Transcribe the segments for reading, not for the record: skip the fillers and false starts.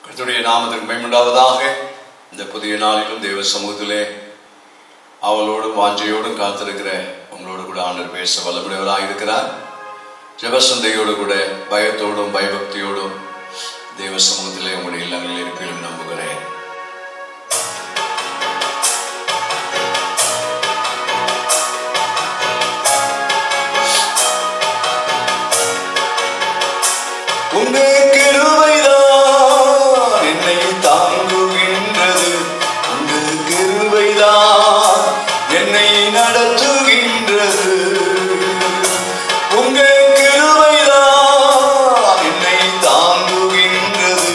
கர்த்தருடைய நாமத்திற்கு மகிமையுண்டாவதாக. இந்த புதிய நாளிலும் தேவ சமூகத்திலே அவளோடும் வாஞ்சையோடும் காத்திருக்கிற உங்களோடு கூட ஆண்டவர் பேச வல்லமுடையவராக இருக்கிறார். ஜெபசந்தையோடு கூட பயத்தோடும் பயபக்தியோடும் தேவ சமூகத்திலே உங்களுடைய இல்லங்களில் இருப்பிலும் நம்புகிறேன். உங்கள் கிருபைதான் என்னை தாங்குகின்றது, உங்கள் கிருபைதான் என்னை நடத்துகின்றது, உங்கள் கிருபைதான் என்னை தாங்குகின்றது,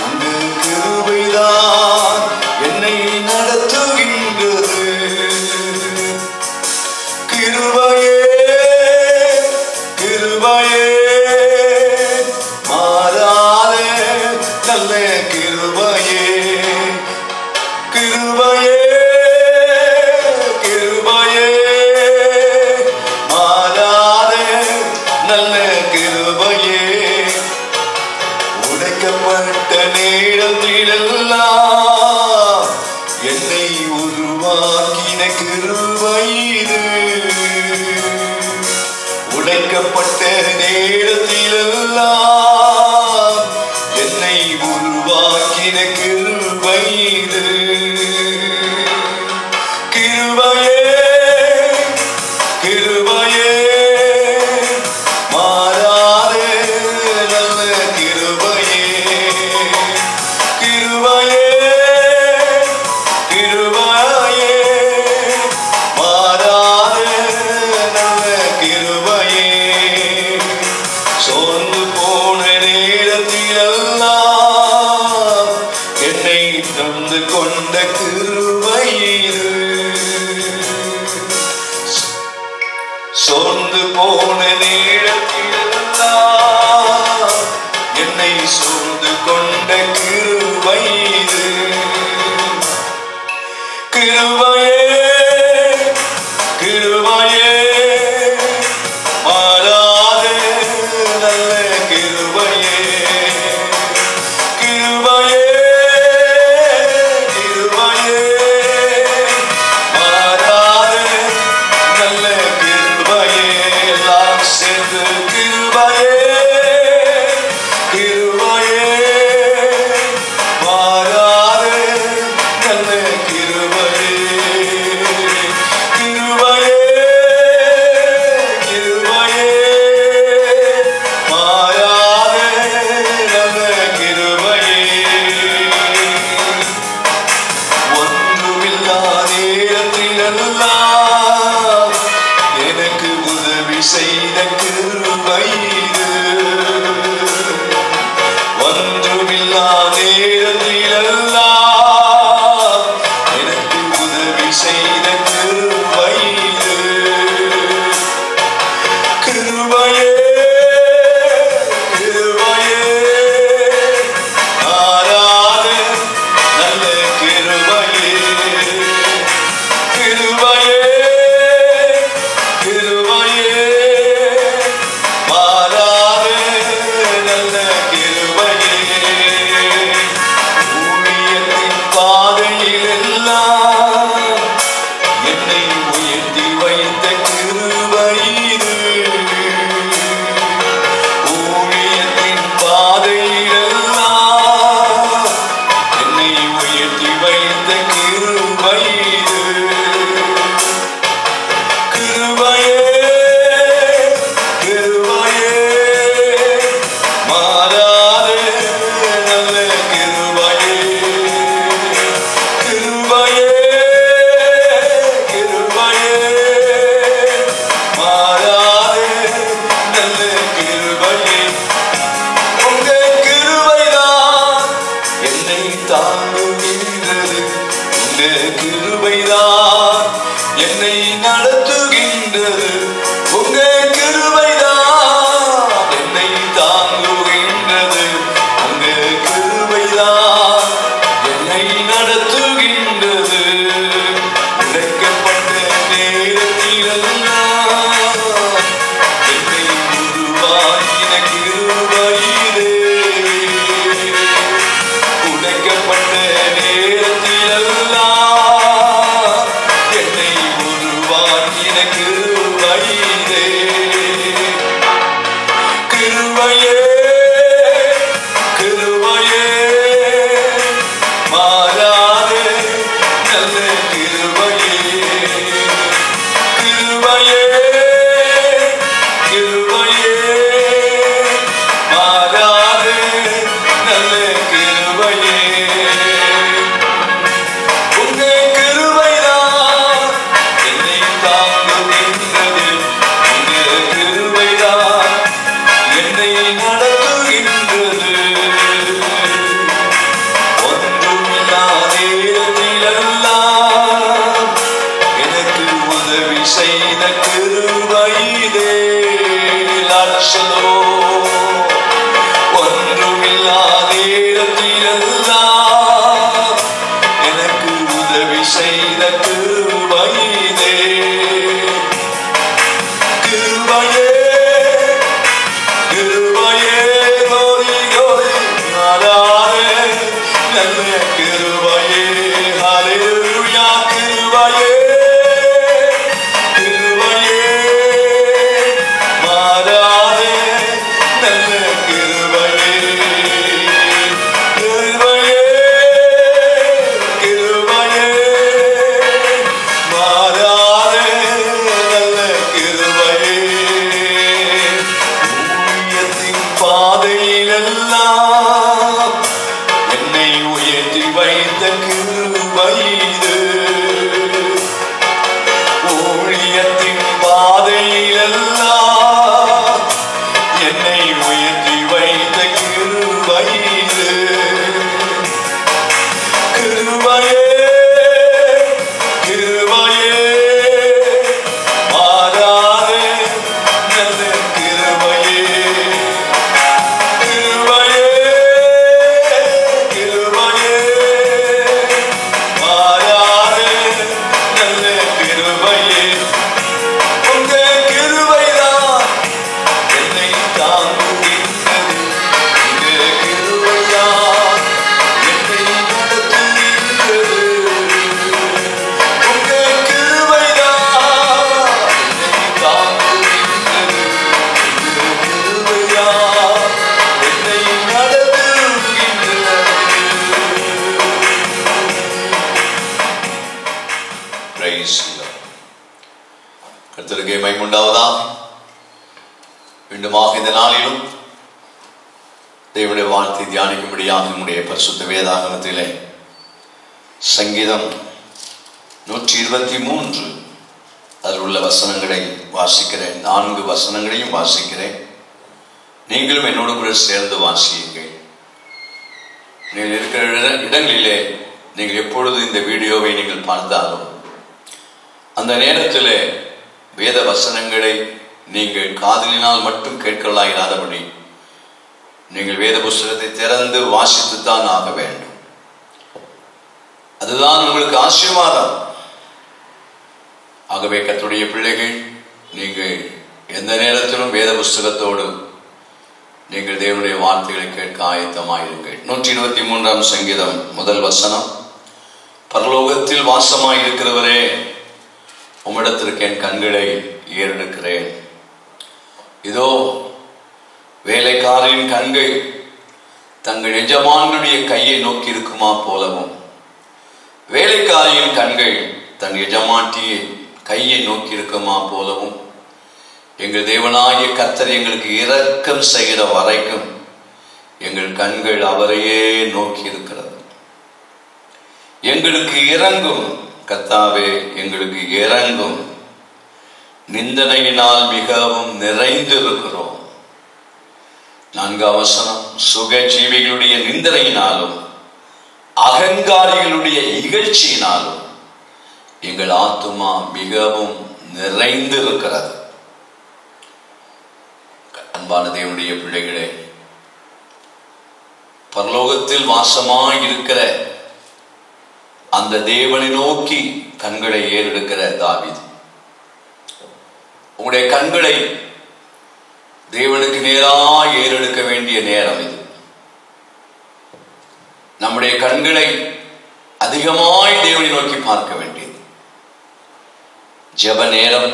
உங்கள் கிருபைதான் என்னை நடத்துகின்றது. கிருபையே கிருபையே நல்ல கிருபையே கிருபையே கிருபையே மாறாத நல்ல கிருபையே. உடைக்கப்பட்ட நேரத்திலெல்லாம் என்னை உருவாக்கின கிருபை இது. உடைக்கப்பட்ட நேரத்திலெல்லாம் என்னை உருவாக்கின கிருபை இது. கிருபையே கிருபையே மாறாத நல்ல கிருபையே. கிருபையே கிருபையே மாறாத நல்ல கிருபையே. சோர்ந்து போன நேரத்திலெல்லாம் என்னை தந்து கொண்ட கிருபை இது. சோர்ந்து போன நேரத்திலெல்லாம் என்னை சூழ்ந்து கொண்ட கிருபை இது. கிருபையே கிருபையே மாறாத நல்ல கிருபையே. கிருபையே கிருபையே மாறாத நல்ல கிருபையே. எல்லாம் சேர்ந்து கிருபையே கிருபையே மாறாத நல்ல கிருபையே. கிருபையே கிருபையே மாறாத நல்ல கிருபையே. ஒன்றுமில்லா நேரத்திலெல்லாம் எனக்கு உதவி செய்த கிருபை இது. ஒன்றுமில்லா நேரத்திலெல்லாம் எனக்கு உதவி செய்த கிருபை இது. கிருபையே கிருபையே மாறாத நல்ல கிருபையே. கிருபையே கிருபையே மாறாத நல்ல கிருபையே. நல்ல கிருபையே, ஹல்லேலூயா கிருபையே, கிருபையே மாறாத நல்ல கிருபையே, கிருபையே, கிருபையே மாறாத நல்ல கிருபையே, ஊழியத்தின் பாதையிலெல்லாம் என்னை உயர்த்தி வைத்த கிருபை இது, ஊழியத்தின் பாதையிலெல்லாம் என்னை உயர்த்தி வைத்த கிருபை இது, கிருபையே, கிருபையே மாறாத நல்ல கிருபையே, கிருபையே, கிருபையே மாறாத நல்ல கிருபையே, உங்க கிருபைதான் என்னை தாங்குகின்றது, உங்க கிருபைதான் என்னை நடத்துகின்றது, உங்க கிருபைதான் என்னை தாங்குகின்றது, உங்க கிருபைதான் என்னை நடத்துகின்றது. Praise the Lord. கர்த்தருக்கே மகிமை உண்டாவதாக. மீண்டுமாக இந்த நாளிலும் தேவனுடைய வார்த்தை தியானிக்கும்படியாக நம்முடைய பரிசுத்த வேதாகமத்திலே சங்கீதம் 123 அதில் உள்ள வசனங்களை வாசிக்கிறேன். 4 வசனங்களையும் வாசிக்கிறேன். நீங்களும் என்னோடு கூட சேர்ந்து வாசியுங்கள். நீங்கள் இருக்கிற இடங்களிலே நீங்கள் எப்பொழுது இந்த வீடியோவை நீங்கள் பார்த்தாலும் அந்த நேரத்தில் வேத வசனங்களை நீங்கள் காதலினால் மட்டும் கேட்கலாயிராதபடி நீங்கள் வேத புஸ்தகத்தை திறந்து வாசித்துத்தான் ஆக வேண்டும். அதுதான் உங்களுக்கு ஆசீர்வாதம். ஆகவே கர்த்தருடைய பிள்ளைகள், நீங்கள் எந்த நேரத்திலும் வேத புஸ்தகத்தோடு நீங்கள் தேவனுடைய வார்த்தைகளை கேட்க ஆயத்தமாயிருங்கள். 123ஆம் சங்கீதம் முதல் வசனம். பரலோகத்தில் வாசமாயிருக்கிறவரே, உம்மிடத்திற்கு என் கண்களை ஏறெடுக்கிறேன். இதோ வேலைக்காரின் கண்கள் தங்கள் எஜமானுடைய கையை நோக்கி இருக்குமா போலவும், வேலைக்காரியின் கண்கள் தன் எஜமாட்டிய கையை நோக்கி இருக்குமா போலவும், எங்கள் தேவனாகிய கர்த்தர் எங்களுக்கு இரக்கம் செய்கிற வரைக்கும் எங்கள் கண்கள் அவரையே நோக்கி இருக்கிறது. எங்களுக்கு இறங்கும் கர்த்தாவே, எங்களுக்கு இறங்கும். நிந்தனையினால் மிகவும் நிறைந்திருக்கிறோம். 4ஆம் வசனம். சுக ஜீவிகளுடைய நிந்தனையினாலும் அகங்காரிகளுடைய இகழ்ச்சியினாலும் எங்கள் ஆத்துமா மிகவும் நிறைந்திருக்கிறது. அன்பான தேவனுடைய பிள்ளைகளே, பரலோகத்தில் வாசமாய் இருக்கிற அந்த தேவனை நோக்கி கண்களை ஏறெடுக்கிற தாவீது, உங்களுடைய கண்களை தேவனுக்கு நேராக ஏறெடுக்க வேண்டிய நேரம் இது. நம்முடைய கண்களை அதிகமாய் தேவனை நோக்கி பார்க்க வேண்டியது. ஜெப நேரம்,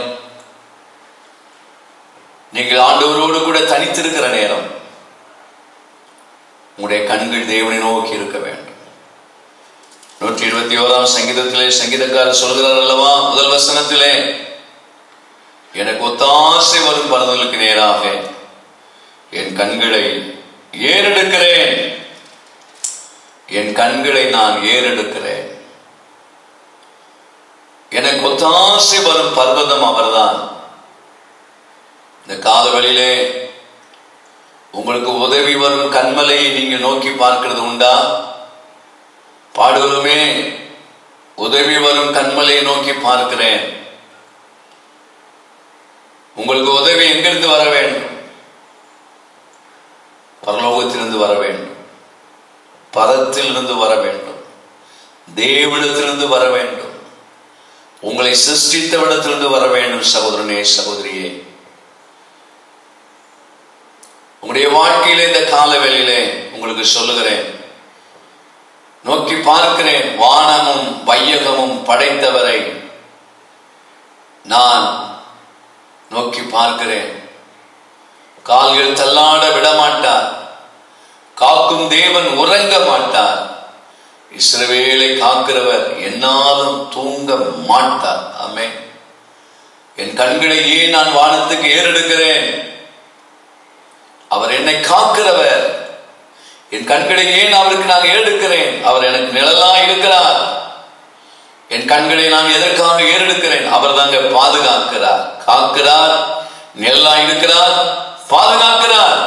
நீங்கள் ஆண்டவரோடு கூட தனித்திருக்கிற நேரம், உங்களுடைய கண்கள் தேவனை நோக்கி இருக்க வேண்டும். 121ஆம் சங்கீதத்திலே சங்கீதக்காரர் சொல்கிறார் அல்லவா, முதல் வசனத்திலே, எனக்கு ஒத்தாசை வரும் பரதலுக்கு நேராக என் கண்களை ஏறெடுக்கிறேன், என் கண்களை நான் ஏறெடுக்கிறேன். எனக்கு ஒத்தாசை வரும் பர்வதம் அவர்தான். இந்த காலவெளியிலே உங்களுக்கு உதவி வரும் கண்மலையை நீங்க நோக்கி பார்க்கிறது உண்டா? பாடுகளுமே, உதவி வரும் கண்மலையை நோக்கி பார்க்கிறேன். உங்களுக்கு உதவி எங்கிருந்து வர வேண்டும்? பரலோகத்திலிருந்து வர வேண்டும், பரத்திலிருந்து வர வேண்டும், தேவனிடத்திலிருந்து வர வேண்டும், உங்களை சிருஷ்டித்தவிடத்திலிருந்து வர வேண்டும். சகோதரனே, சகோதரியே, உங்களுடைய வாழ்க்கையில இந்த கால வேளையிலே உங்களுக்கு சொல்லுகிறேன், நோக்கி பார்க்கிறேன். வானமும் வையகமும் படைத்தவரை நான் நோக்கி பார்க்கிறேன். கால்கள் தள்ளாட விடமாட்டார். காக்கும் தேவன் உறங்க மாட்டார். இஸ்ரவேலை காக்கிறவர் என்னாலும் தூங்க மாட்டார். ஆமென். என் கண்களை ஏன் நான் வானத்துக்கு ஏறெடுக்கிறேன்? அவர் என்னை காக்கிறவர். என் கண்களை ஏன் அவருக்கு நான் ஏறெடுக்கிறேன்? அவர் எனக்கு நிழலா இருக்கிறார். என் கண்களை நான் எதற்காக ஏறெடுக்கிறேன்? அவர் தாங்க பாதுகாக்கிறார், காக்கிறார், நிழலா இருக்கிறார், பாதுகாக்கிறார்.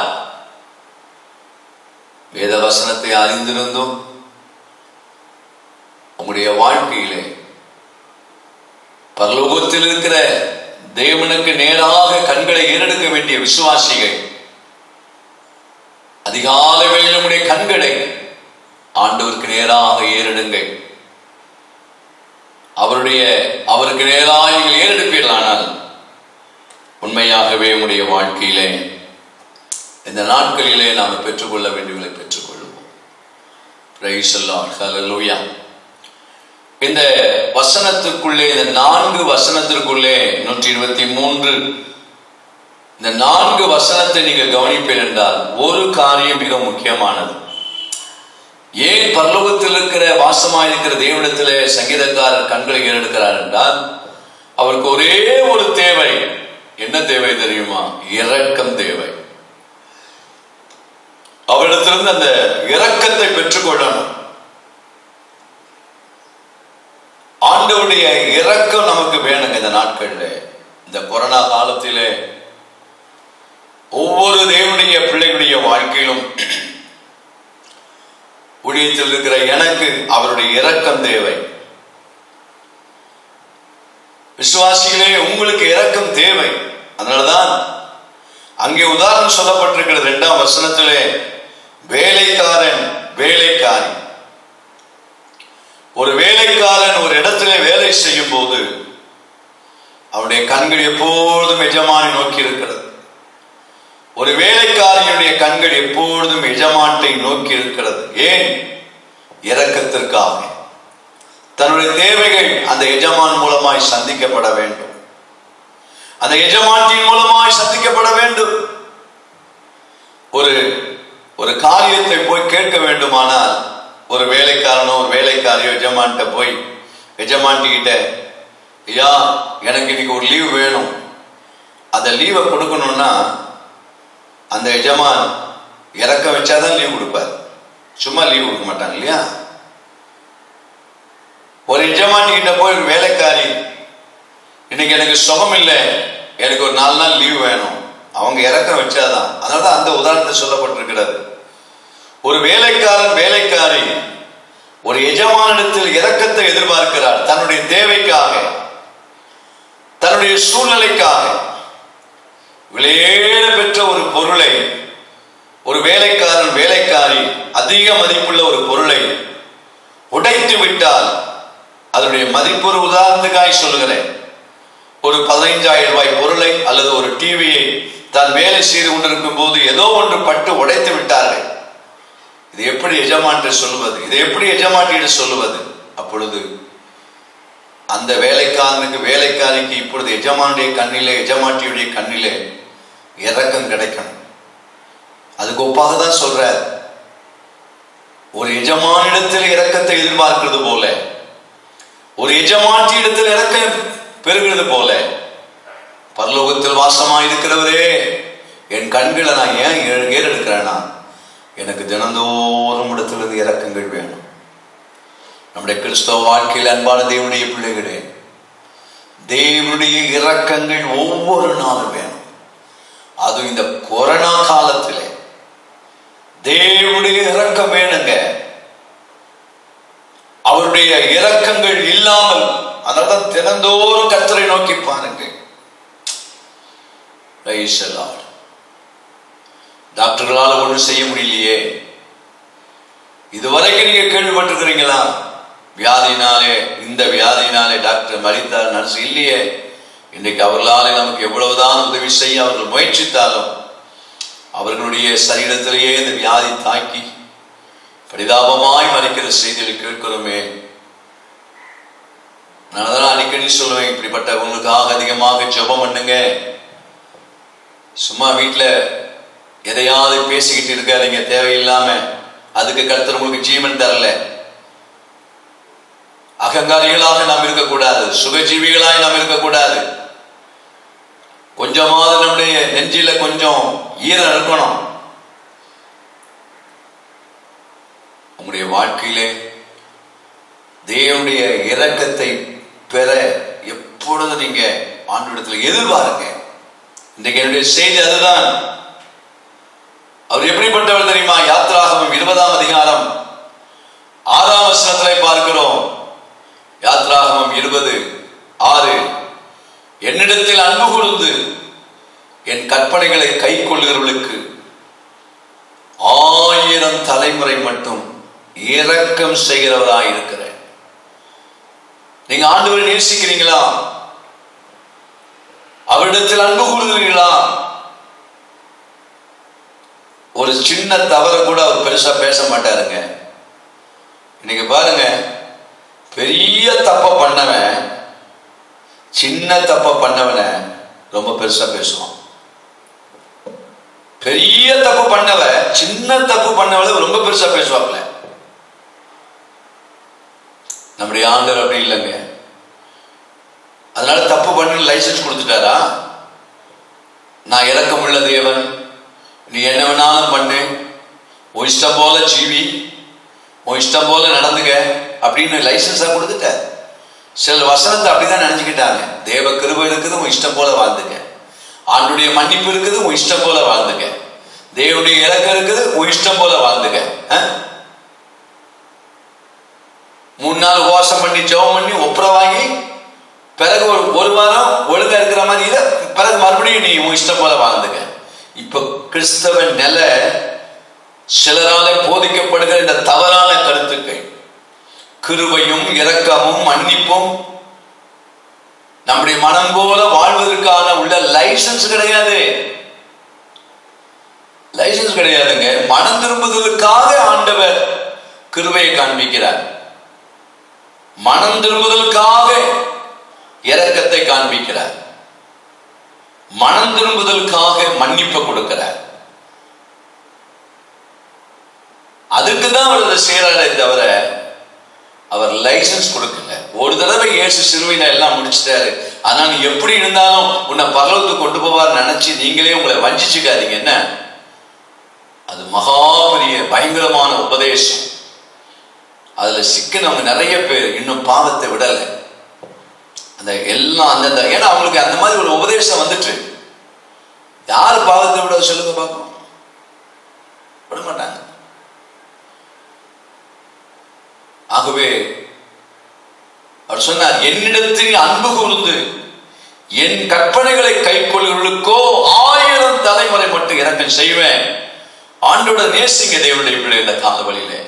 வேத வசனத்தை அறிந்திருந்தும் உங்களுடைய வாழ்க்கையிலே பரலோகத்தில் இருக்கிற தேவனுக்கு நேராக கண்களை ஏறெடுக்க வேண்டிய விசுவாசிகள், அதிகாலை வேளையில் உங்களுடைய கண்களை ஆண்டவருக்கு நேராக ஏறெடுங்கள். அவருக்கு நேராக நீங்கள் ஏறெடுப்பீர்களானால் உண்மையாகவே உங்களுடைய வாழ்க்கையிலே இந்த நாட்களிலே நாம் பெற்றுக்கொள்ள வேண்டியவர்களை பெற்றுக்கொள்வோம். Praise the Lord. ஹல்லேலூயா. இந்த வசனத்துக்குள்ளே, இந்த 4 வசனத்திற்குள்ளே 123 இந்த 4 வசனத்தை நீங்கள் கவனிப்பீர்கள் என்றால் ஒரு காரியம் மிக முக்கியமானது. ஏன் பரலோகத்தில் இருக்கிற வாசமாயிருக்கிற தேவனிடத்திலே சங்கீதக்காரர் கண்களை ஏறெடுக்கிறார் என்றால், அவருக்கு ஒரே ஒரு தேவை. என்ன தேவை தெரியுமா? இரக்கம் தேவை. அவரிடத்திலிருந்து அந்த இரக்கத்தை பெற்றுக்கொள்ளணும். ஆண்டவருடைய இரக்கம் நமக்கு வேணுங்க. இந்த நாட்கள்ல, இந்த கொரோனா காலத்திலே ஒவ்வொரு தேவனுடைய பிள்ளைகளுடைய வாழ்க்கையிலும் ஊழியத்தில் இருக்கிற எனக்கு அவருடைய இரக்கம் தேவை. விசுவாசிகளே, உங்களுக்கு இரக்கம் தேவை. அதனால்தான் அங்கே உதாரணம் சொல்லப்பட்டிருக்கிறது 2ஆம் வசனத்திலே, வேலைக்காரன் வேலைக்காரி. ஒரு வேலைக்காரன் ஒரு இடத்திலே வேலை செய்யும் போது அவருடைய கண்கள் எப்பொழுதும் எஜமானை நோக்கி இருக்கிறது. ஒரு வேலைக்காரியுடைய கண்கள் எப்பொழுதும் எஜமானை நோக்கி இருக்கிறது. ஏன்? இரக்கத்திற்காக. தன்னுடைய தேவைகள் அந்த எஜமான் மூலமாய் சந்திக்கப்பட வேண்டும். அந்த எஜமானின் மூலமாய் சந்திக்கப்பட வேண்டும். ஒரு காரியத்தை போய் கேட்க வேண்டுமானால் ஒரு வேலைக்காரனோ ஒரு வேலைக்காரியோ எஜமான்கிட்ட போய், எஜமான்கிட்ட, ஐயா எனக்கு இன்னைக்கு ஒரு லீவ் வேணும், அந்த லீவை கொடுக்கணும்னா அந்த எஜமான் இறக்க வச்சாதான் லீவ் கொடுப்பார். சும்மா லீவ் கொடுக்க மாட்டாங்க இல்லையா? ஒரு எஜமான் கிட்ட போய் ஒரு வேலைக்காரி, இன்னைக்கு எனக்கு சுகம் இல்லை, எனக்கு ஒரு 4 நாள் லீவ் வேணும், அவங்க இறக்க வச்சாதான். அதனாலதான் அந்த உதாரணத்தை சொல்லப்பட்டிருக்கிறது. ஒரு வேலைக்காரன் வேலைக்காரி ஒரு எஜமானிடத்தில் இரக்கத்தை எதிர்பார்க்கிறார். தன்னுடைய தேவைக்காக, தன்னுடைய சூழ்நிலைக்காக விலையேற பெற்ற ஒரு பொருளை ஒரு வேலைக்காரன் வேலைக்காரி அதிக மதிப்புள்ள ஒரு பொருளை உடைத்து விட்டால், அதனுடைய மதிப்பு, ஒரு உதாரணத்துக்காய் சொல்லுகிறேன், ஒரு 15,000 ரூபாய் பொருளை அல்லது ஒரு டிவியை தான் வேலை செய்து கொண்டிருக்கும் போது ஏதோ ஒன்று பட்டு உடைத்து விட்டார்கள். இது எப்படி எஜமான்ட்டு சொல்லுவது? இதை எப்படி எஜமானிட்டு சொல்லுவது? அப்பொழுது அந்த வேலைக்காரனுக்கு வேலைக்காரிக்கு இப்பொழுது எஜமானுடைய கண்ணிலே, எஜமாட்டியுடைய கண்ணிலே இரக்கம் கிடைக்கணும். அதுக்கு ஒப்பாக தான் சொல்றார். ஒரு எஜமானிடத்தில் இரக்கத்தை எதிர்பார்க்கிறது போல, ஒரு எஜமாட்டி இடத்தில் இரக்கம் பெறுகிறது போல, பரலோகத்தில் வாசமாயிருக்கிறவரே, என் கண்களை நான் ஏன் ஏறெடுக்கிறேன்னா, எனக்கு தினந்தோறும் இடத்திலிருந்து இரக்கங்கள் வேணும். நம்முடைய கிறிஸ்தவ வாழ்க்கையில் அன்பான தேவனுடைய பிள்ளைகளே, தேவனுடைய இரக்கங்கள் ஒவ்வொரு நாளும் வேணும். அது இந்த கொரோனா காலத்திலே தேவனுடைய இரக்கம் வேணுங்க. அவருடைய இரக்கங்கள் இல்லாமல், அதனால்தான் தினந்தோறும் கர்த்தரை நோக்கி பாருங்க. டாக்டர்களால் ஒன்றும் செய்ய முடியலையே. இதுவரைக்கும் நீங்க கேள்விப்பட்டிருக்கிறீங்களா? வியாதினாலே, இந்த வியாதினாலே டாக்டர் மரித்தார், நர்ஸ் இல்லையே. இன்றைக்கு அவர்களாலே நமக்கு எவ்வளவுதான் உதவி செய்ய அவர்கள் முயற்சித்தாலும் அவர்களுடைய சரீரத்திலேயே இந்த வியாதி தாக்கி பரிதாபமாய் மறிக்க நாளைக்கு இந்த செய்தியை கேட்கிறோமே. நான் அதெல்லாம் அடிக்கடி சொல்லுவேன், இப்படிப்பட்டவங்களுக்காக அதிகமாக ஜெபம் பண்ணுங்க. சும்மா வீட்டில் எதையாவது பேசிக்கிட்டு இருக்காதீங்க தேவையில்லாம. அதுக்கு கர்த்தர் உங்களுக்கு ஜீவன் தரல. அகங்காரிகளாக நாம் இருக்கக்கூடாது, சுகஜீவிகளாய் நாம் இருக்கக்கூடாது. கொஞ்சமாவது நம்முடைய நெஞ்சில கொஞ்சம் ஈரம் இருக்கணும். உங்களுடைய வாழ்க்கையிலே தேவனுடைய இரக்கத்தை பெற எப்பொழுது நீங்க ஆண்டவரிடத்தில் எதிர்பார்க்க. இன்றைக்கு என்னுடைய செய்தி அதுதான். அவர் எப்படிப்பட்டவர் தெரியுமா? யாத்ராகமம் 20ஆம் அதிகாரம் 6ஆம் வசனத்திலே பார்க்கிறோம். யாத்ராகமம் 20:6, என்னிடத்தில் அன்பு கூர்ந்து என் கற்பனைகளை கை கொள்ளுகிறவர்களுக்கு 1000 தலைமுறை மட்டும் இரக்கம் செய்கிறவராய் இருக்கிறேன். நீங்க ஆண்டவரை நேசிக்கிறீங்களா? அவரிடத்தில் அன்பு கூறுகிறீர்களா? ஒரு சின்ன தவறு கூட அவர் பெருசா பேச மாட்டாருங்க. இன்னைக்கு பாருங்க, பெரிய தப்ப பண்ணவன் சின்ன தப்ப பண்ணவன ரொம்ப பெருசா பேசுவான். பெரிய தப்பு பண்ணவ சின்ன தப்பு பண்ணவள ரொம்ப பெருசா பேசுவாப்ல. நம்முடைய ஆண்டவர் அப்படி இல்லைங்க. அதனால தப்பு பண்ணி லைசன்ஸ் கொடுத்துட்டாரா? நான் இரக்கமுள்ள தேவன், நீ என்ன வேணாலும் பண்ணு, உன் இஷ்டம் போல ஜீவி, உன் இஷ்டம் போல நடந்துக்க அப்படின்னு லைசன்ஸா கொடுத்துட்ட. சில வசனத்தை அப்படிதான் நினைச்சுக்கிட்டாங்க. தேவ கிருபை இருக்குது, உன் இஷ்டம் போல வாழ்ந்துக்க. ஆண்டுடைய மன்னிப்பு இருக்குது, உன் இஷ்டம் போல வாழ்ந்துக்க. தேவனுடைய இரக்கம் இருக்குது, உன் இஷ்டம் போல வாழ்ந்துக்க. 3 நாள் உபவாசம் பண்ணி ஜெபம் பண்ணி ஒப்புரை வாங்கி பிறகு ஒரு வாரம் ஒழுங்கா இருக்கிற மாதிரி இதை பிறகு மறுபடியும் நீ உன் இஷ்டம் போல வாழ்ந்துக்க. இப்ப கிறிஸ்தவ நிலை சிலராலே போதிக்கப்படுகிற இந்த தவறான கருத்துக்கள், கிருபையும் இரக்கமும் மன்னிப்பும் நம்முடைய மனம் போல வாழ்வதற்கான உள்ள லைசன்ஸ் கிடையாது. லைசன்ஸ் கிடையாதுங்க. மனம் திரும்புதலுக்காக ஆண்டவர் கிருபையை காண்பிக்கிறார். மனம் திரும்புதலுக்காக இரக்கத்தை காண்பிக்கிறார். மனம் திரும்புதலுக்காக மன்னிப்பை கொடுக்கிறார். அதுக்குதான் அவர் அதை செய்யறாரே தவிர அவர் லைசன்ஸ் கொடுக்கல. ஒரு தடவை இயேசு சிலுவையில எல்லாம் முடிச்சுட்டாரு. அதனால நீ எப்படி இருந்தாலும் உன்னை பரலோகத்துக்கு கொண்டு போவார் நினைச்சு நீங்களே உங்களை வஞ்சிச்சுக்காதீங்க. என்ன அது மகா பெரிய பயங்கரமான உபதேசம். அதுல சிக்கனவங்க நிறைய பேர் இன்னும் பாவத்தை விடலை. அந்த எல்லாம் அந்த ஏன்னா அவங்களுக்கு அந்த மாதிரி ஒரு உபதேசம் வந்துட்டு, யாரு பாவத்தை விட சொல்லுங்க பார்ப்போம்? விட மாட்டாங்க. ஆகவே அவர் சொன்னார், என்னிடத்தில் அன்பு கூர்ந்து என் கற்பனைகளை கை கொள்ளுகளுக்கோ 1000 தலைமுறை மட்டும் இரக்கம் செய்வேன். ஆண்டோட நேசிங்க தேவனுடைய பிள்ளை. இந்த கால வழியிலே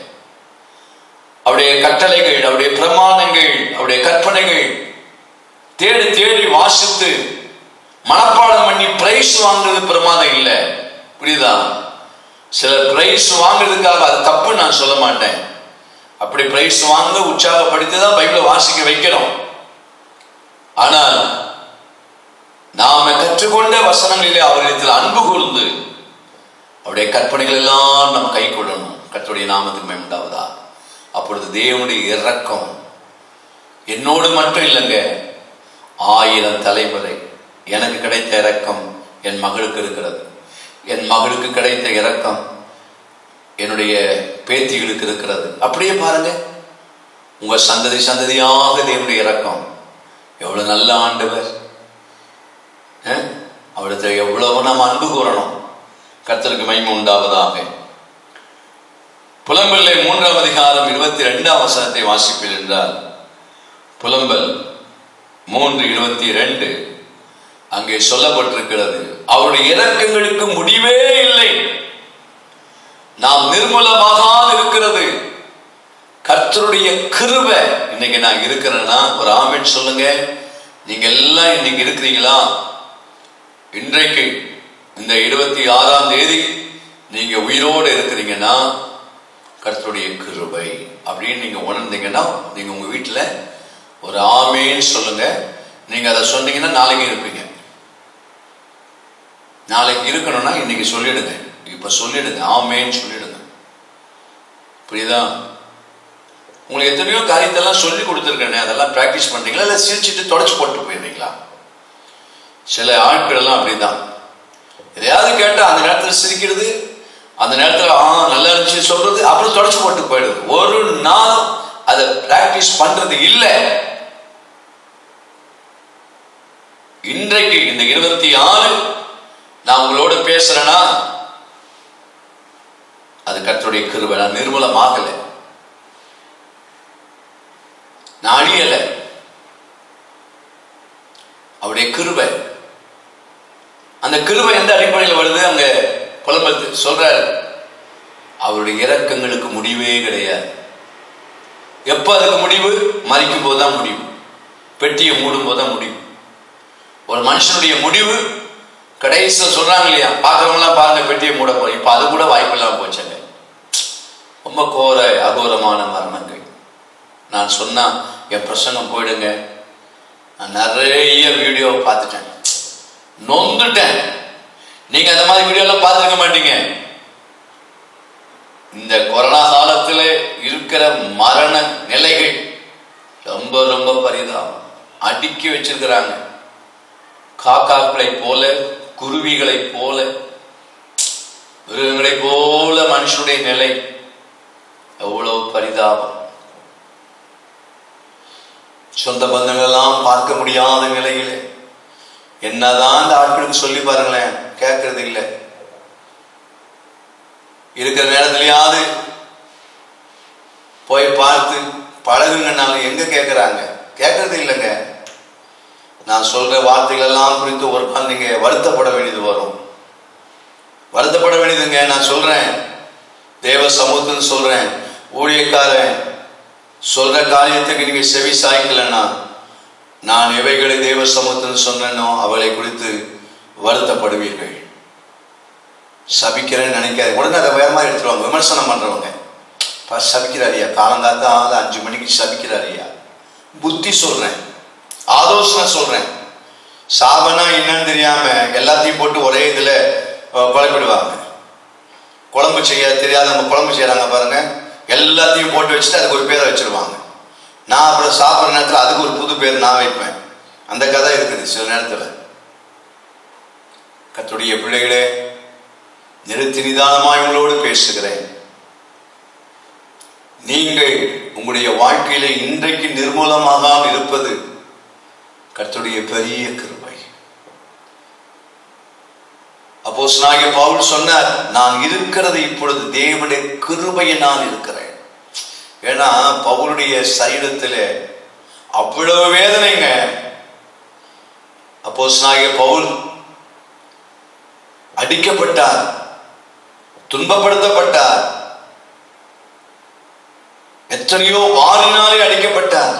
அவருடைய கட்டளைகள், அவருடைய பிரமாணங்கள், அவருடைய கற்பனைகள் தேடி தேடி வாசித்து மனப்பாடம் பண்ணி பிரைஸ் வாங்குறது பிரமாதம் இல்லை. புரியுதா? சிலர் பிரைஸ் வாங்குறதுக்காக அது தப்பு நான் சொல்ல மாட்டேன். அப்படி பிரைஸ் வாங்க உற்சாகப்படுத்திதான் பைபிளை வாசிக்க வைக்கிறோம். ஆனால் நாம கற்றுக்கொண்ட வசனங்களிலே அவரிடத்தில் அன்பு கூர்ந்து அவருடைய கற்பனைகள் எல்லாம் நாம் கை கொள்ளணும். கர்த்தருடைய நாமத்துக்கு மகிமை உண்டாவதா. அப்பொழுது தேவனுடைய இரக்கம் என்னோடு மட்டும் இல்லைங்க, 1000 தலைமுறை எனக்கு கிடைத்த இரக்கம் என் மகளுக்கு இருக்கிறது. என் மகளுக்கு கிடைத்த இரக்கம் என்னுடைய பேத்திகளுக்கு இருக்கிறது. அப்படியே பாருங்க, உங்க சந்ததி சந்ததியாக தேவனுடைய இரக்கம். எவ்வளவு நல்ல ஆண்டவர்! அவரிடத்துல எவ்வளவு நாம் அன்பு கூறணும். கர்த்தருக்கு மகிமை உண்டாவதாக. புலம்பலிலே 3ஆம் அதிகாரம் 22ஆம் வசனத்தை வாசிப்பீர்கள் என்றால், புலம்பல் 3:22 அங்கே சொல்லப்பட்டிருக்கிறது, அவருடைய இரக்கங்களுக்கு முடிவே இல்லை, நாம் நிர்மூலமாக இருக்கிறது. கர்த்தருடைய கிருபை. இன்னைக்கு நான் இருக்கிறேன்னா ஒரு ஆமென் சொல்லுங்க. நீங்க எல்லாம் இன்னைக்கு இருக்கிறீங்களா? இன்றைக்கு இந்த 26ஆம் தேதி நீங்க உயிரோடு இருக்கிறீங்கன்னா கர்த்தருடைய கிருபை அப்படின்னு நீங்க உணர்ந்தீங்கன்னா நீங்க உங்க வீட்டுல ஒரு ஆமேன்னு சொல்லுங்க. நீங்க அதை சொன்னீங்கன்னா நாளைக்கு இருப்பீங்க. நாளைக்கு இருக்கணும்னா இன்னைக்கு சொல்லிடுங்க, இப்ப சொல்லிடுங்க, ஆமேன்னு சொல்லிடுங்க. புரியுதா? உங்களுக்கு எத்தனையோ காரியத்தெல்லாம் சொல்லி கொடுத்துருக்கேன், அதெல்லாம் பிராக்டிஸ் பண்றீங்களா இல்ல சிரிச்சுட்டு தொடச்சு போட்டு போயிடுறீங்களா? சில ஆட்கள் எல்லாம் அப்படிதான், எதையாவது கேட்டா அந்த நேரத்துல சிரிக்கிறது, அந்த நேரத்துல நல்லா இருந்துச்சு சொல்றது, அப்புறம் தொடச்சு போட்டு போயிடுது. ஒரு நாள் அதை பிராக்டிஸ் பண்றது இல்லை. இன்றைக்கு இந்த 26 நான் உங்களோட பேசுறேன்னா அது கர்த்தருடைய கிருபை. நான் நிர்மூலமாகல, நான் அழியல, அவருடைய கிருபை. அந்த கிருபை எந்த அடிப்படையில் வருது? அங்க புலம்பத்து சொல்றாரு, அவருடைய இரக்கங்களுக்கு முடிவே கிடையாது. எப்ப அதுக்கு முடிவு? மரிக்கும் போதுதான் முடிவு, பெட்டியை மூடும் போதுதான் முடிவு. ஒரு மனுஷனுடைய முடிவு கடைசியில் சொல்றாங்க இல்லையா, பாக்குறவங்களாம் பாருங்க பெட்டியை மூட போறோம். இப்ப அது கூட வாய்ப்பு இல்லாம போச்சுங்க. ரொம்ப கோர அகோரமான மரணங்கள். நான் சொன்னா என் பிரசங்கம் போயிடுங்க. நான் நிறைய வீடியோ பார்த்துட்டேன், நொந்துட்டேன். நீங்க அந்த மாதிரி வீடியோ எல்லாம் பார்த்துருக்க மாட்டீங்க. இந்த கொரோனா காலத்துல இருக்கிற மரண நிலைகள் ரொம்ப ரொம்ப பரிதாபம். அடுக்கி வச்சிருக்கிறாங்க, காக்காக்களை போல, குருவிகளை போல, மிருகங்களை போல மனுஷனுடைய நிலை. எவ்வளவு பரிதாபம். சொந்த பந்தங்கள் எல்லாம் பார்க்க முடியாத நிலையில என்னதான் அந்த ஆட்களுக்கு சொல்லி பாருங்களேன், கேட்கறது இல்லை. இருக்கிற நேரத்திலேயாவது போய் பார்த்து பழகுங்கனாலும் எங்க கேட்கிறாங்க? கேட்கறது இல்லைங்க. நான் சொல்ற வார்த்தைகள் எல்லாம் குறித்து ஒரு நாள் நீங்க வருத்தப்பட வேண்டியது வரும். வருத்தப்பட வேண்டியதுங்க. நான் சொல்றேன், தேவ சமூகத்துன்னு சொல்றேன், ஊழியக்காரன் சொல்ற காரியத்துக்கு நீங்க செவி சாய்க்கலன்னா, நான் எவைகளை தேவ சமூகத்துன்னு சொன்னேனோ அவளை குறித்து வருத்தப்படுவீர்கள். சபிக்கிறேன்னு நினைக்காது, உடனே அதை வேற மாதிரி எடுத்துருவாங்க. விமர்சனம் பண்றவங்க, சபிக்கிறாரியா, காலங்காத்தா 5 மணிக்கு சபிக்கிறாரியா. புத்தி சொல்றேன், ஆலோசனை சொல்றேன். சாபனா என்னன்னு தெரியாம எல்லாத்தையும் போட்டு ஒரே இதுல குழப்பிடுவாங்க. குழம்பு செய்ய தெரியாதவங்க குழம்பு செய்யறாங்க பாருங்க, எல்லாத்தையும் போட்டு வச்சுட்டு அதுக்கு ஒரு பேரை வச்சிருவாங்க. நான் அப்புறம் சாப்பிட்ற நேரத்தில் அதுக்கு ஒரு புது பேர் நான் வைப்பேன். அந்த கதை இருக்குது சில நேரத்தில். கர்த்தருடைய பிள்ளைகளே, நிறுத்தி நிதானமாய் உங்களோடு பேசுகிறேன். நீங்கள் உங்களுடைய வாழ்க்கையில இன்றைக்கு நிர்மூலமாகாமல் இருப்பது கர்த்தருடைய பெரிய கிருபை. அப்போஸ்தலனாகிய பவுல் சொன்னார், நான் இருக்கிறது இப்பொழுது தேவனுடைய கிருபையை நான் இருக்கிறேன். ஏன்னா பவுலுடைய சரீரத்துல அவ்வளவு வேதனைங்க. அப்போஸ்தலனாகிய பவுல் அடிக்கப்பட்டார், துன்பப்படுத்தப்பட்டார், எத்தனையோ வாரினாலே அடிக்கப்பட்டார்.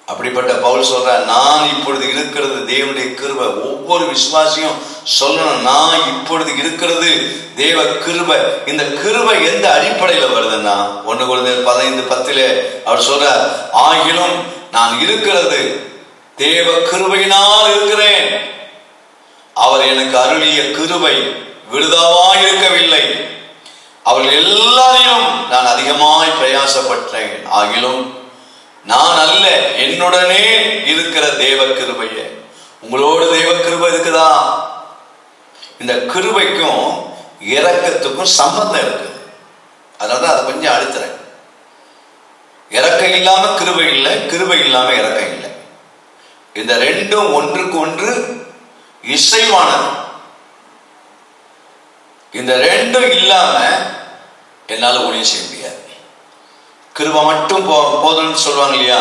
அப்படிப்பட்ட பவுல் சொல்றார், நான் இப்பொழுது இருக்கிறது தேவனுடைய கிருபை. ஒவ்வொரு விசுவாசியும் சொல்லணும், நான் இப்பொழுது இருக்கிறது தேவ கிருபை. இந்த கிருபை எந்த அடிப்படையில வருதுன்னா, 1 கொரிந்தியர் 15:10 அவர் சொல்றார், ஆகிலும் நான் இருக்கிறது தேவ கிருபையினால் இருக்கிறேன். அவர் எனக்கு அருளிய கிருபை விருதாவாய் இருக்கவில்லை. அவர்கள் எல்லாரையும் நான் அதிகமாய் பிரயாசப்பட்டேன். ஆகிலும் நான் அல்ல, என்னுடனே இருக்கிற தேவ கிருபையே. உங்களோட தேவ கிருபை இருக்குதா? இந்த கிருபைக்கும் இரக்கத்துக்கும் சம்பந்தம் இருக்கு. அதனால அதை கொஞ்சம் அழுத்துறேன். இரக்கம் இல்லாம கிருபை இல்லை, கிருபை இல்லாம இரக்கம் இல்லை. இந்த ரெண்டும் ஒன்றுக்கு ஒன்று இசைவானது. இந்த ரெண்டும் இல்லாம என்னால ஊழியம் செய்ய முடியாது. கிருபை மட்டும் போதும்னு சொல்லுவாங்க இல்லையா,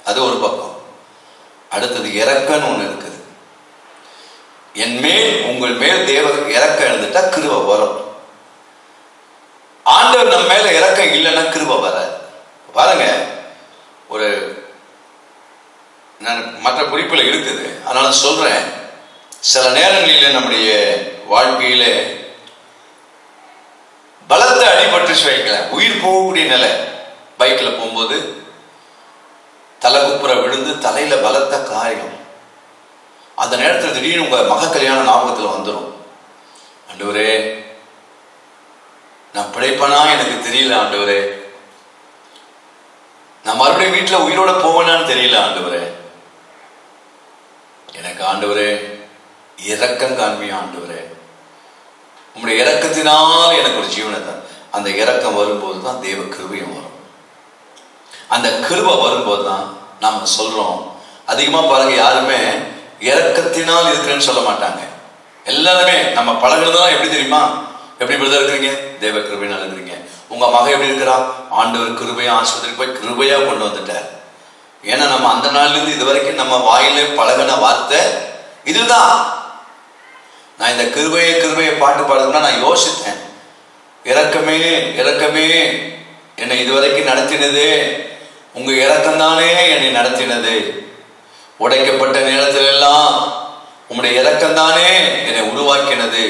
அது ஒரு பக்கம். அடுத்தது இரக்கம்னு ஒண்ணு இருக்குது. என் மேல் உங்கள் மேல் தேவ இரக்கம் இருந்துட்டா கிருபை வரும். ஆண்டவர் நம்ம மேல இரக்கம் இல்லைன்னா கிருபை வராது. பாருங்க, ஒரு மற்ற குறிப்புல இருக்குது, அதனால சொல்றேன். சில நேரங்களில நம்முடைய வாழ்க்கையில பலத்த அடிபட்டு வைக்கலாம், உயிர் போகக்கூடிய நிலை. பைக்ல போகும்போது தலை குப்புற விழுந்து தலையில பலத்த காயம். அந்த நேரத்தில் திடீர்னு உங்க மக கல்யாண ஞாபகத்தில் வந்துடும். ஆண்டவரே, நான் பிழைப்பனா எனக்கு தெரியல ஆண்டவரே, நான் மறுபடியும் வீட்டுல உயிரோட போவேனான்னு தெரியல ஆண்டவரே, எனக்கு ஆண்டவரே இரக்கம் காண்பியா ஆண்டவரே, உங்களுடைய இரக்கத்தினால் எனக்கு ஒரு ஜீவனை தான். அந்த இரக்கம் வரும்போது தான் தேவ கிருபையும் வரும். அந்த கிருபை வரும்போது தான் நாம சொல்றோம். அதிகமா பாருங்க, யாருமே இரக்கத்தினால் இருக்கிறேன்னு சொல்ல மாட்டாங்க. எல்லாருமே நம்ம பழகுறதுலாம் எப்படி தெரியுமா? எப்படி பிரதர் இருக்கிறீங்க? தேவ கிருபையினால் இருக்கிறீங்க. உங்க மகன் எப்படி இருக்கிறா? ஆண்டவர் கிருபையா ஆஸ்பத்திரிக்கு போய் கிருபையா கொண்டு வந்துட்டார். ஏன்னா நம்ம அந்த நாள்ல இருந்து இது வரைக்கும் நம்ம வாயில பழகின வார்த்தை இதுதான். நான் இந்த கிருபையை பாட்டு பாடுறதுன்னா நான் யோசித்தேன், இரக்கமே இரக்கமே என்னை இதுவரைக்கும் நடத்தினது உங்க இரக்கம் தானே என்னை நடத்தினது. உடைக்கப்பட்ட நேரத்தில் எல்லாம் உங்களுடைய இரக்கம் தானே என்னை உருவாக்கினது.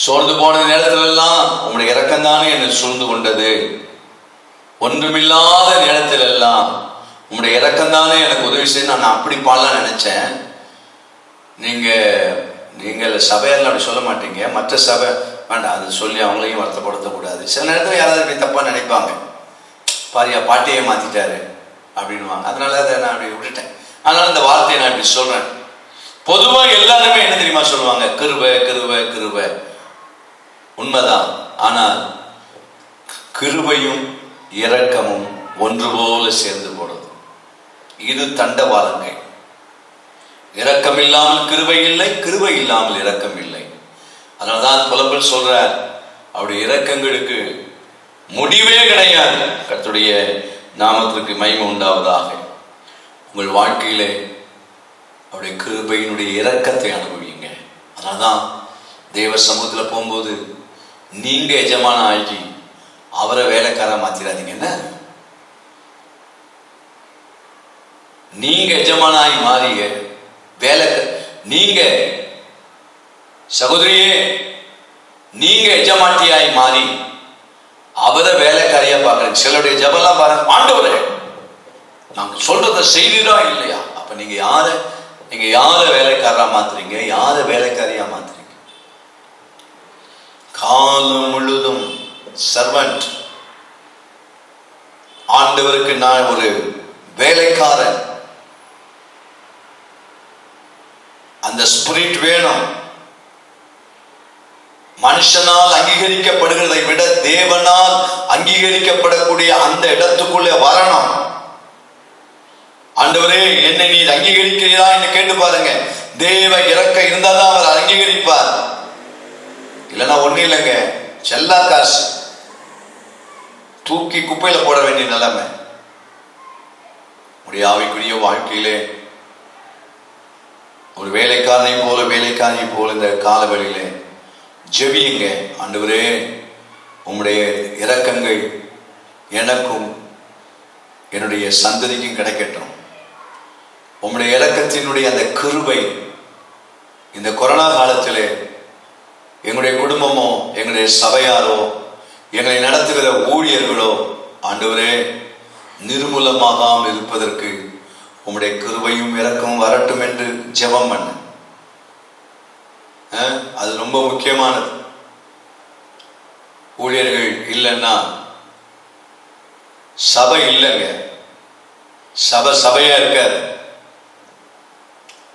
சோர்ந்து போன நேரத்தில் எல்லாம் உங்களுடைய இரக்கம் தானே என்னை சூழ்ந்து கொண்டது. ஒன்றுமில்லாத நேரத்தில் எல்லாம் உங்களுடைய இரக்கம் தானே எனக்கு உதவி செய்ய. நான் அப்படி பாடலாம் நினைச்சேன். நீங்கள் சபையால் அப்படி சொல்ல மாட்டீங்க, மற்ற சபை வேண்டாம், அது சொல்லி அவங்களையும் வருத்தப்படுத்தக்கூடாது. சில நேரத்தில் யாராவது இப்படி தப்பா நினைப்பாங்க, பாரியா பாட்டியை மாத்திட்டாரு அப்படின்வாங்க. அதனால அதை நான் அப்படி விட்டுட்டேன். அதனால இந்த வார்த்தையை நான் இப்படி சொல்றேன். பொதுவாக எல்லாருமே என்ன தெரியுமா சொல்லுவாங்க? கிருபை கிருபை கிருபை. உண்மைதான். ஆனால் கிருபையும் இரக்கமும் ஒன்று போல சேர்ந்து போடுது. இது தண்டவாளங்கள். இரக்கம் இல்லாமல் கிருபை இல்லை, கிருபை இல்லாமல் இரக்கம் இல்லை. அதனால்தான் புலம்பல் சொல்றார், அவருடைய இரக்கங்களுக்கு முடிவே கிடையாது. கர்த்தருடைய நாமத்திற்கு மகிமை உண்டாவதாக. உங்கள் வாழ்க்கையிலே அவருடைய கிருபையினுடைய இரக்கத்தை அனுபவிங்க. அதனால்தான் தேவ சமூகத்தில் போகும்போது நீங்க எஜமான ஆகி அவரை வேலைக்கார மாத்திராதீங்க. என்ன, நீங்க எஜமான ஆகி மாறிய வேலை, நீங்க சகோதரியே நீங்க எஜமாட்டியாய் மாறி அவரை வேலைக்காரியா பாக்குறீங்க. சிலருடைய ஜபெல்லாம் பாருங்க, ஆண்டவரே நாங்க சொல்றத செய்வீரா இல்லையா? அப்ப நீங்க யார வேலைக்காரா மாத்துறீங்க? யார வேலைக்காரியா மாத்துறீங்க? காலம் முழுதும் சர்வன்ட். ஆண்டவருக்கு நான் ஒரு வேலைக்காரன். அந்த ஸ்பிரிட் வேணும். மனுஷனால் அங்கீகரிக்கப்படுகிறதை விட தேவனால் அங்கீகரிக்கப்படக்கூடிய அந்த இடத்துக்குள்ளே வரணும். ஆண்டவரே என்னை நீர் அங்கீகரிக்கிறீரா என்று கேட்டு பாருங்க. தேவ இறக்க இருந்தாதான் அவர் அங்கீகரிப்பார். இல்லைன்னா ஒண்ணு இல்லைங்க, செல்லா காசு தூக்கி குப்பையில போட வேண்டிய நிலைமை. உடைய ஆவிக்குரிய வாழ்க்கையிலே ஒரு வேலைக்காரனை போல இந்த காலவெளியிலே ஜெபியுங்க. ஆண்டவரே உம்முடைய இரக்கங்கள் எனக்கும் என்னுடைய சந்ததிக்கும் கிடைக்கட்டும். உம்முடைய இரக்கத்தினுடைய அந்த கிருபை இந்த கொரோனா காலத்திலே எங்களுடைய குடும்பமோ எங்களுடைய சபையாரோ எங்களை நடத்துகிற ஊழியர்களோ ஆண்டவரே நிர்மூலமாகாமல் இருப்பதற்கு உம்முடைய கிருபையும் இரக்கமும் வரட்டும் என்று ஜெபம் பண்ண. அது ரொம்ப முக்கியமானது. ஊழியர்கள் இல்லைன்னா சபை இல்லைங்க. சபையா இருக்காது.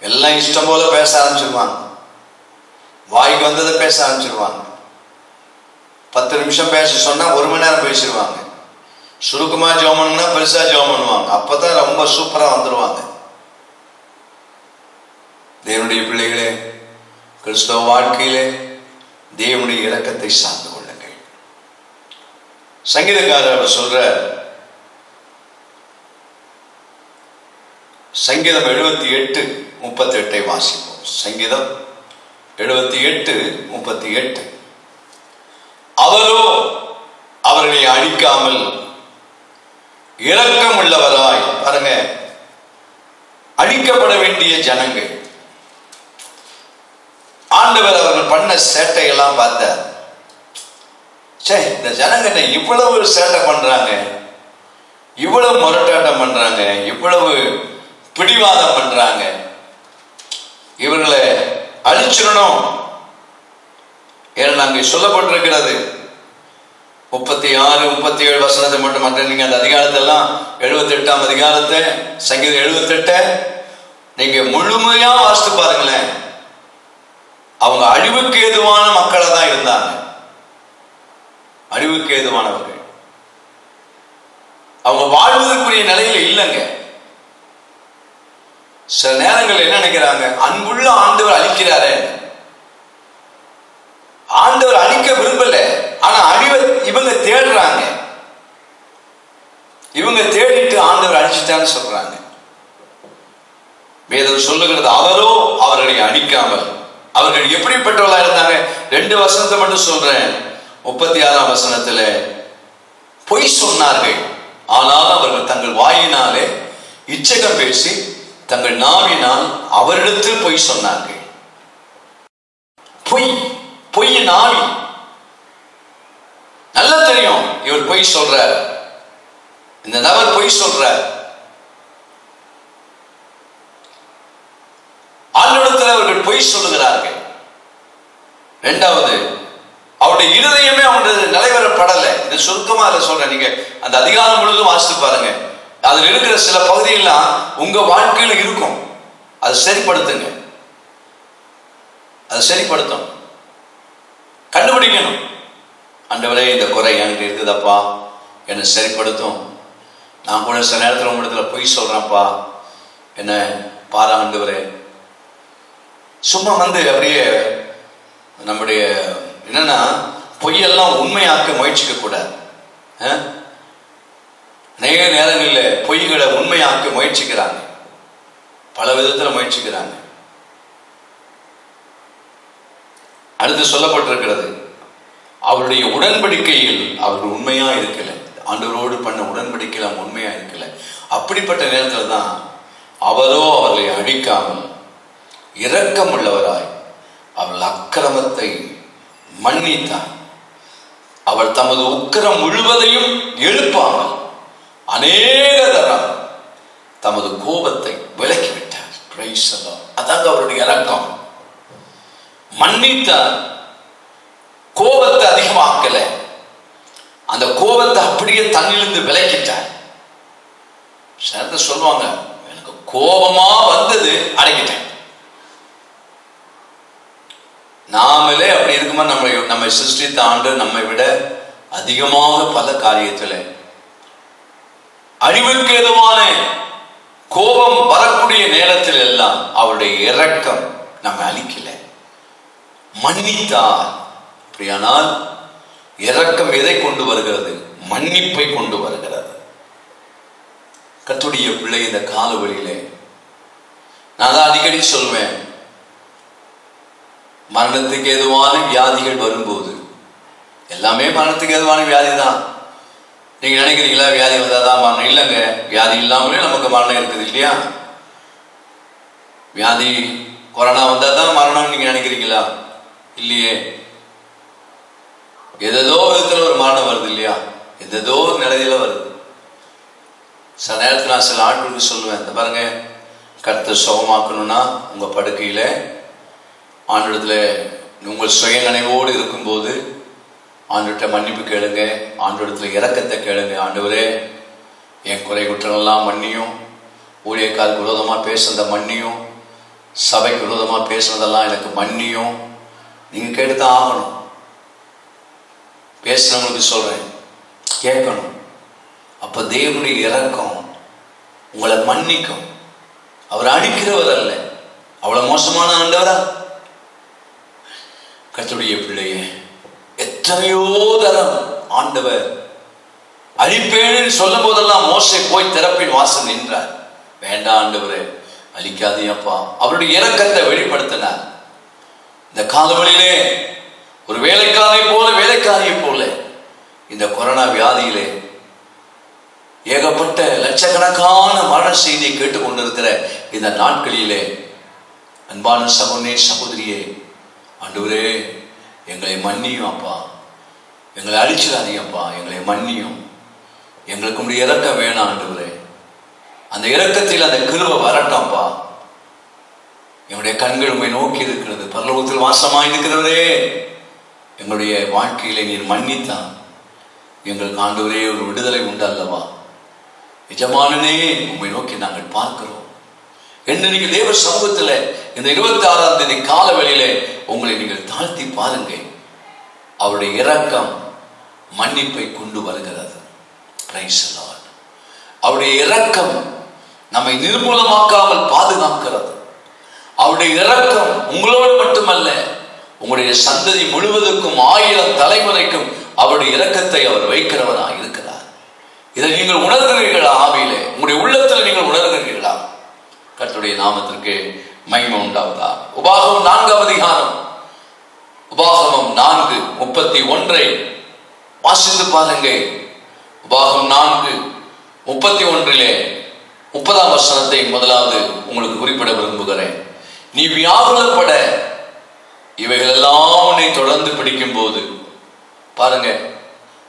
எல்லாம் இஷ்டம் போல பேச ஆரம்பிச்சிருவாங்க. வாய்க்கு வந்ததை பேச ஆரம்பிச்சிருவாங்க. 10 நிமிஷம் பேச சொன்னா 1 மணி நேரம் பேசிடுவாங்க. சுருக்கமா ஜெபம் பண்ணுனா பெருசா ஜெபம் பண்ணுவாங்க. அப்பதான் ரொம்ப சூப்பரா வந்துடுவாங்க. தேவனுடைய பிள்ளைகளே, கிறிஸ்தவ வாழ்க்கையிலே தேவனுடைய இரக்கத்தை சார்ந்து கொள்ளுங்கள். சங்கீதக்காரர் சொல்ற சங்கீதம் 78:38 வாசிப்போம். சங்கீதம் 78:38. அவரோ அவர்களை அழிக்காமல் இரக்கம் உள்ளவராய். பாருங்க, அழிக்கப்பட வேண்டிய ஜனங்கள், ஆண்டவர் அவர்கள் பண்ண சேட்டையெல்லாம் பார்த்தார். சே, இந்த ஜனங்க இவ்வளவு சேட்டை பண்றாங்க, இவ்வளவு முரட்டாட்டம் பண்றாங்க, இவ்வளவு பிடிவாதம் பண்றாங்க, இவர்களை அழிச்சிடணும். ஏன்னா அங்கே சொல்லப்பட்டிருக்கிறது 36, 37 வசனத்தை மட்டும். மற்ற நீங்க அந்த அதிகாரத்தெல்லாம் 78ஆம் அதிகாரத்தை, சங்கீதம் 78 நீங்க முழுமையா வாசித்து பாருங்களேன். அவங்க அழிவுக்கு ஏதுவான மக்களை தான் இருந்தாங்க. அழிவுக்கு ஏதுவானவர்கள். அவங்க வாழ்வதற்குரிய நிலையில இல்லைங்க. சில நேரங்கள் என்ன நினைக்கிறாங்க, அன்புள்ள ஆண்டவர் அழிக்கிறாரு. ஆண்டவர் அழிக்க விரும்பல, ஆனா அழிவை இவங்க தேடுறாங்க. இவங்க தேடிட்டு ஆண்டவர் அழிச்சிட்டான்னு சொல்றாங்க. வேதம் சொல்லுகிறது, அவரோ அவர்களை அழிக்காமல். அவர்கள் எப்படிப்பட்டவர்களா இருந்தாங்க? 2 வசனத்தை மட்டும் சொல்றேன். 36ஆம் வசனத்துல, பொய் சொன்னார்கள், ஆனால் அவர்கள் தங்கள் வாயினாலே இச்சகம் பேசி தங்கள் நாவினால் அவரிடத்தில் பொய் சொன்னார்கள். பொய்யின் ஆவி. நல்லா தெரியும் இவர் பொய் சொல்றார், இந்த நபர் பொய் சொல்றார். ஆண்டவரிடத்தில் அவர்கள் பொய் சொல்லுகிறார்கள். 2வது, அவருடைய இருதயமே அவனுடைய நிலைவரப்படல. இது சுருக்கமா அதை சொல்றேன். நீங்க அந்த அதிகாரம் முழுவதும் வாசித்து பாருங்க. அதில் இருக்கிற சில பகுதியெல்லாம் உங்க வாழ்க்கையில இருக்கும். அதை சரிப்படுத்துங்க. அதை சரிப்படுத்தும், கண்டுபிடிக்கணும். ஆண்டவரே, இந்த குறை எனக்கு இருக்குதப்பா, என்னை சரிப்படுத்தும். நான் கூட சில நேரத்தில் உங்களிடத்துல பொய் சொல்றேன்ப்பா, என்ன பாரா ஆண்டவரே. சும்மா அப்படியே நம்முடைய என்னன்னா பொய்யெல்லாம் உண்மையாக்க முயற்சிக்க கூடாது. அநேக நேரங்களில் பொய்களை உண்மையாக்க முயற்சிக்கிறாங்க, பல விதத்தில் முயற்சிக்கிறாங்க. அடுத்து சொல்லப்பட்டிருக்கிறது, அவருடைய உடன்படிக்கையில் அவர்கள் உண்மையா இருக்கல. ஆண்டவரோடு பண்ண உடன்படிக்கையில் அவங்க உண்மையா இருக்கல. அப்படிப்பட்ட நேரத்தில் தான் அவரோ அவர்களை அழிக்காமல் இரக்கம் உள்ளவராய் அவள் அக்கிரமத்தை மன்னித்தார். அவள் தமது உக்கிரம் முழுவதையும் எழுப்பாமல் அநேக தரம் தமது கோபத்தை விலக்கிவிட்டார். அதாங்க அவருடைய இரக்கம். மன்னித்தார், கோபத்தை அதிகமாக்கல. அந்த கோபத்தை அப்படியே தன்னிலிருந்து விலக்கிட்டார். சேர்ந்து சொல்லுவாங்க, எனக்கு கோபமா வந்தது, அடக்கிட்டேன். நாமளே அப்படி இருக்குமா? நம்மை சிருஷ்டித்த ஆண்டு நம்மை விட அதிகமாக பல காரியத்தில் அழிவுக்கு ஏதுவான கோபம் வரக்கூடிய நேரத்தில் எல்லாம் அவருடைய இரக்கம் நம்ம அழிக்கல, மன்னித்தார். அப்படியானால் இரக்கம் எதை கொண்டு வருகிறது? மன்னிப்பை கொண்டு வருகிறது. கர்த்தருடைய பிள்ளை, இந்த காலவழியிலே நான் தான் அடிக்கடி சொல்வேன், மரணத்துக்கு ஏதுவான வியாதிகள் வரும்போது, எல்லாமே மரணத்துக்கு ஏதுவான வியாதி தான். நீங்க நினைக்கிறீங்களா வியாதி வந்தாதான் மரணம்? இல்லைங்க, வியாதி இல்லாமலே நமக்கு மரணம் இருக்குது இல்லையா? வியாதி கொரோனா வந்தாதான் மரணம் நீங்க நினைக்கிறீங்களா? இல்லையே. ஏதோ விதத்துல ஒரு மரணம் வருது இல்லையா? ஏதோ நிலையில வருது. சில நேரத்தில் நான் சில ஆட்களுக்கு சொல்லுவேன், இந்த பாருங்க, கர்த்தர் சுகமாக்கணும்னா உங்க படுக்கையில ஆண்டவரிடத்துல உங்கள் சுய நினைவோடு இருக்கும்போது ஆண்டவர்கிட்ட மன்னிப்பு கேளுங்க, ஆண்டவரிடத்துல இரக்கத்தை கேளுங்க. ஆண்டவரே, என் குறை குற்றங்கள்லாம் மன்னியும், ஊழியக்காருக்கு விரோதமாக பேசுறத மன்னியும், சபைக்கு விரோதமாக பேசுனதெல்லாம் எனக்கு மன்னியும். நீங்கள் கேட்டுதான் ஆகணும். பேசுறவங்களுக்கு சொல்றேன், கேட்கணும். அப்ப தேவனுடைய இரக்கம் உங்களை மன்னிக்கும். அவர் அடிக்கிறவர் அல்ல. அவ்வளவு மோசமான ஆண்டவரா? கர்த்தருடைய பிள்ளையே, எத்தனையோ தரம் ஆண்டவர் அழிப்பேன்னு சொல்லும் போதெல்லாம் மோசே போய் திறப்பின் வாசல் நின்றார். வேண்டாம் ஆண்டவரே, அழிக்காதீப்பா. அவருடைய இரக்கத்தை வெளிப்படுத்தினார். இந்த காலவழியிலே ஒரு வேலைக்காரியை போல இந்த கொரோனா வியாதியிலே ஏகப்பட்ட லட்சக்கணக்கான மரண செய்தியை கேட்டுக்கொண்டிருக்கிற இந்த நாட்களிலே, அன்பான சகோதரனே, சகோதரியே, ஆண்டவரே எங்களை மன்னியும் அப்பா, எங்களை அழிச்சிடாதீங்கப்பா, எங்களை மன்னியும், எங்களுக்கு உடைய இரக்கம் வேணாம் ஆண்டவரே. அந்த இரக்கத்தில் அந்த கிருபை வரட்டாம்ப்பா. என்னுடைய கண்கள் உண்மை நோக்கி இருக்கிறது, பரலோகத்தில் வாசமாய் இருக்கிறவரே, எங்களுடைய வாழ்க்கையிலே நீர் மன்னித்தான் எங்களுக்கு ஆண்டவரே ஒரு விடுதலை உண்டு அல்லவா. எஜமானனே உண்மை நோக்கி நாங்கள் பார்க்கிறோம் என்று நீங்கள் தேவ சமூகத்தில் இந்த 26ஆம் தேதி காலவெளியிலே உங்களை நீங்கள் தாழ்த்தி பாருங்க. அவருடைய இரக்கம் மன்னிப்பை கொண்டு வருகிறது. Price the Lord. அவருடைய இரக்கம் நம்மை நிர்மூலமாக்காமல் பாதுகாக்கிறது. அவருடைய இரக்கம் உங்களோடு மட்டுமல்ல, உங்களுடைய சந்ததி முழுவதற்கும் 1000 தலைமுறைக்கும் அவருடைய இரக்கத்தை அவர் வைக்கிறவராக இருக்கிறார். இதை நீங்கள் உணர்கிறீர்களா? ஆவியிலே உங்களுடைய உள்ளத்தில் நீங்கள் உணர்கிறீர்களா? கர்த்தருடைய நாமத்திற்கு மகிமை உண்டாவதா. உபாகமம் 4ஆம் அதிகாரம், உபாகமம் 4:31 வாசித்து பாருங்க. உபாகமம் 4:31 30ஆம் வசனத்தை முதலாவது உங்களுக்கு குறிப்பிட விரும்புகிறேன். நீ வியாகுலப்பட இவைகள் எல்லாம் உன்னை தொடர்ந்து பிடிக்கும் போது, பாருங்க,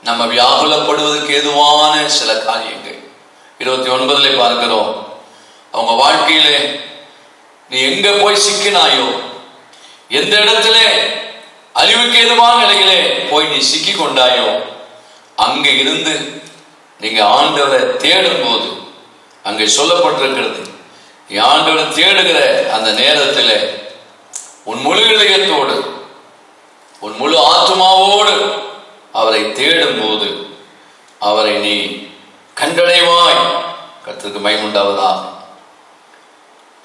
நம்ம வியாகுலப்படுவதற்கு ஏதுவான சில காரியங்கள் 29 பார்க்கிறோம். அவங்க வாழ்க்கையிலே நீ எங்க போய் சிக்கினாயோ, எந்த இடத்துல அழிவுக்கு ஏதுவான நிலையிலே போய் நீ சிக்கி கொண்டாயோ, அங்க இருந்து நீங்க ஆண்டவரை தேடும் போது அங்கே சொல்லப்பட்டிருக்கிறது, நீ ஆண்டவரை தேடுகிற அந்த நேரத்தில் உன் முழு இதயத்தோடு உன் முழு ஆத்மாவோடு அவரை தேடும் போது அவரை நீ கண்டடைவாய். கர்த்தருக்கு மகிமை உண்டாவதா.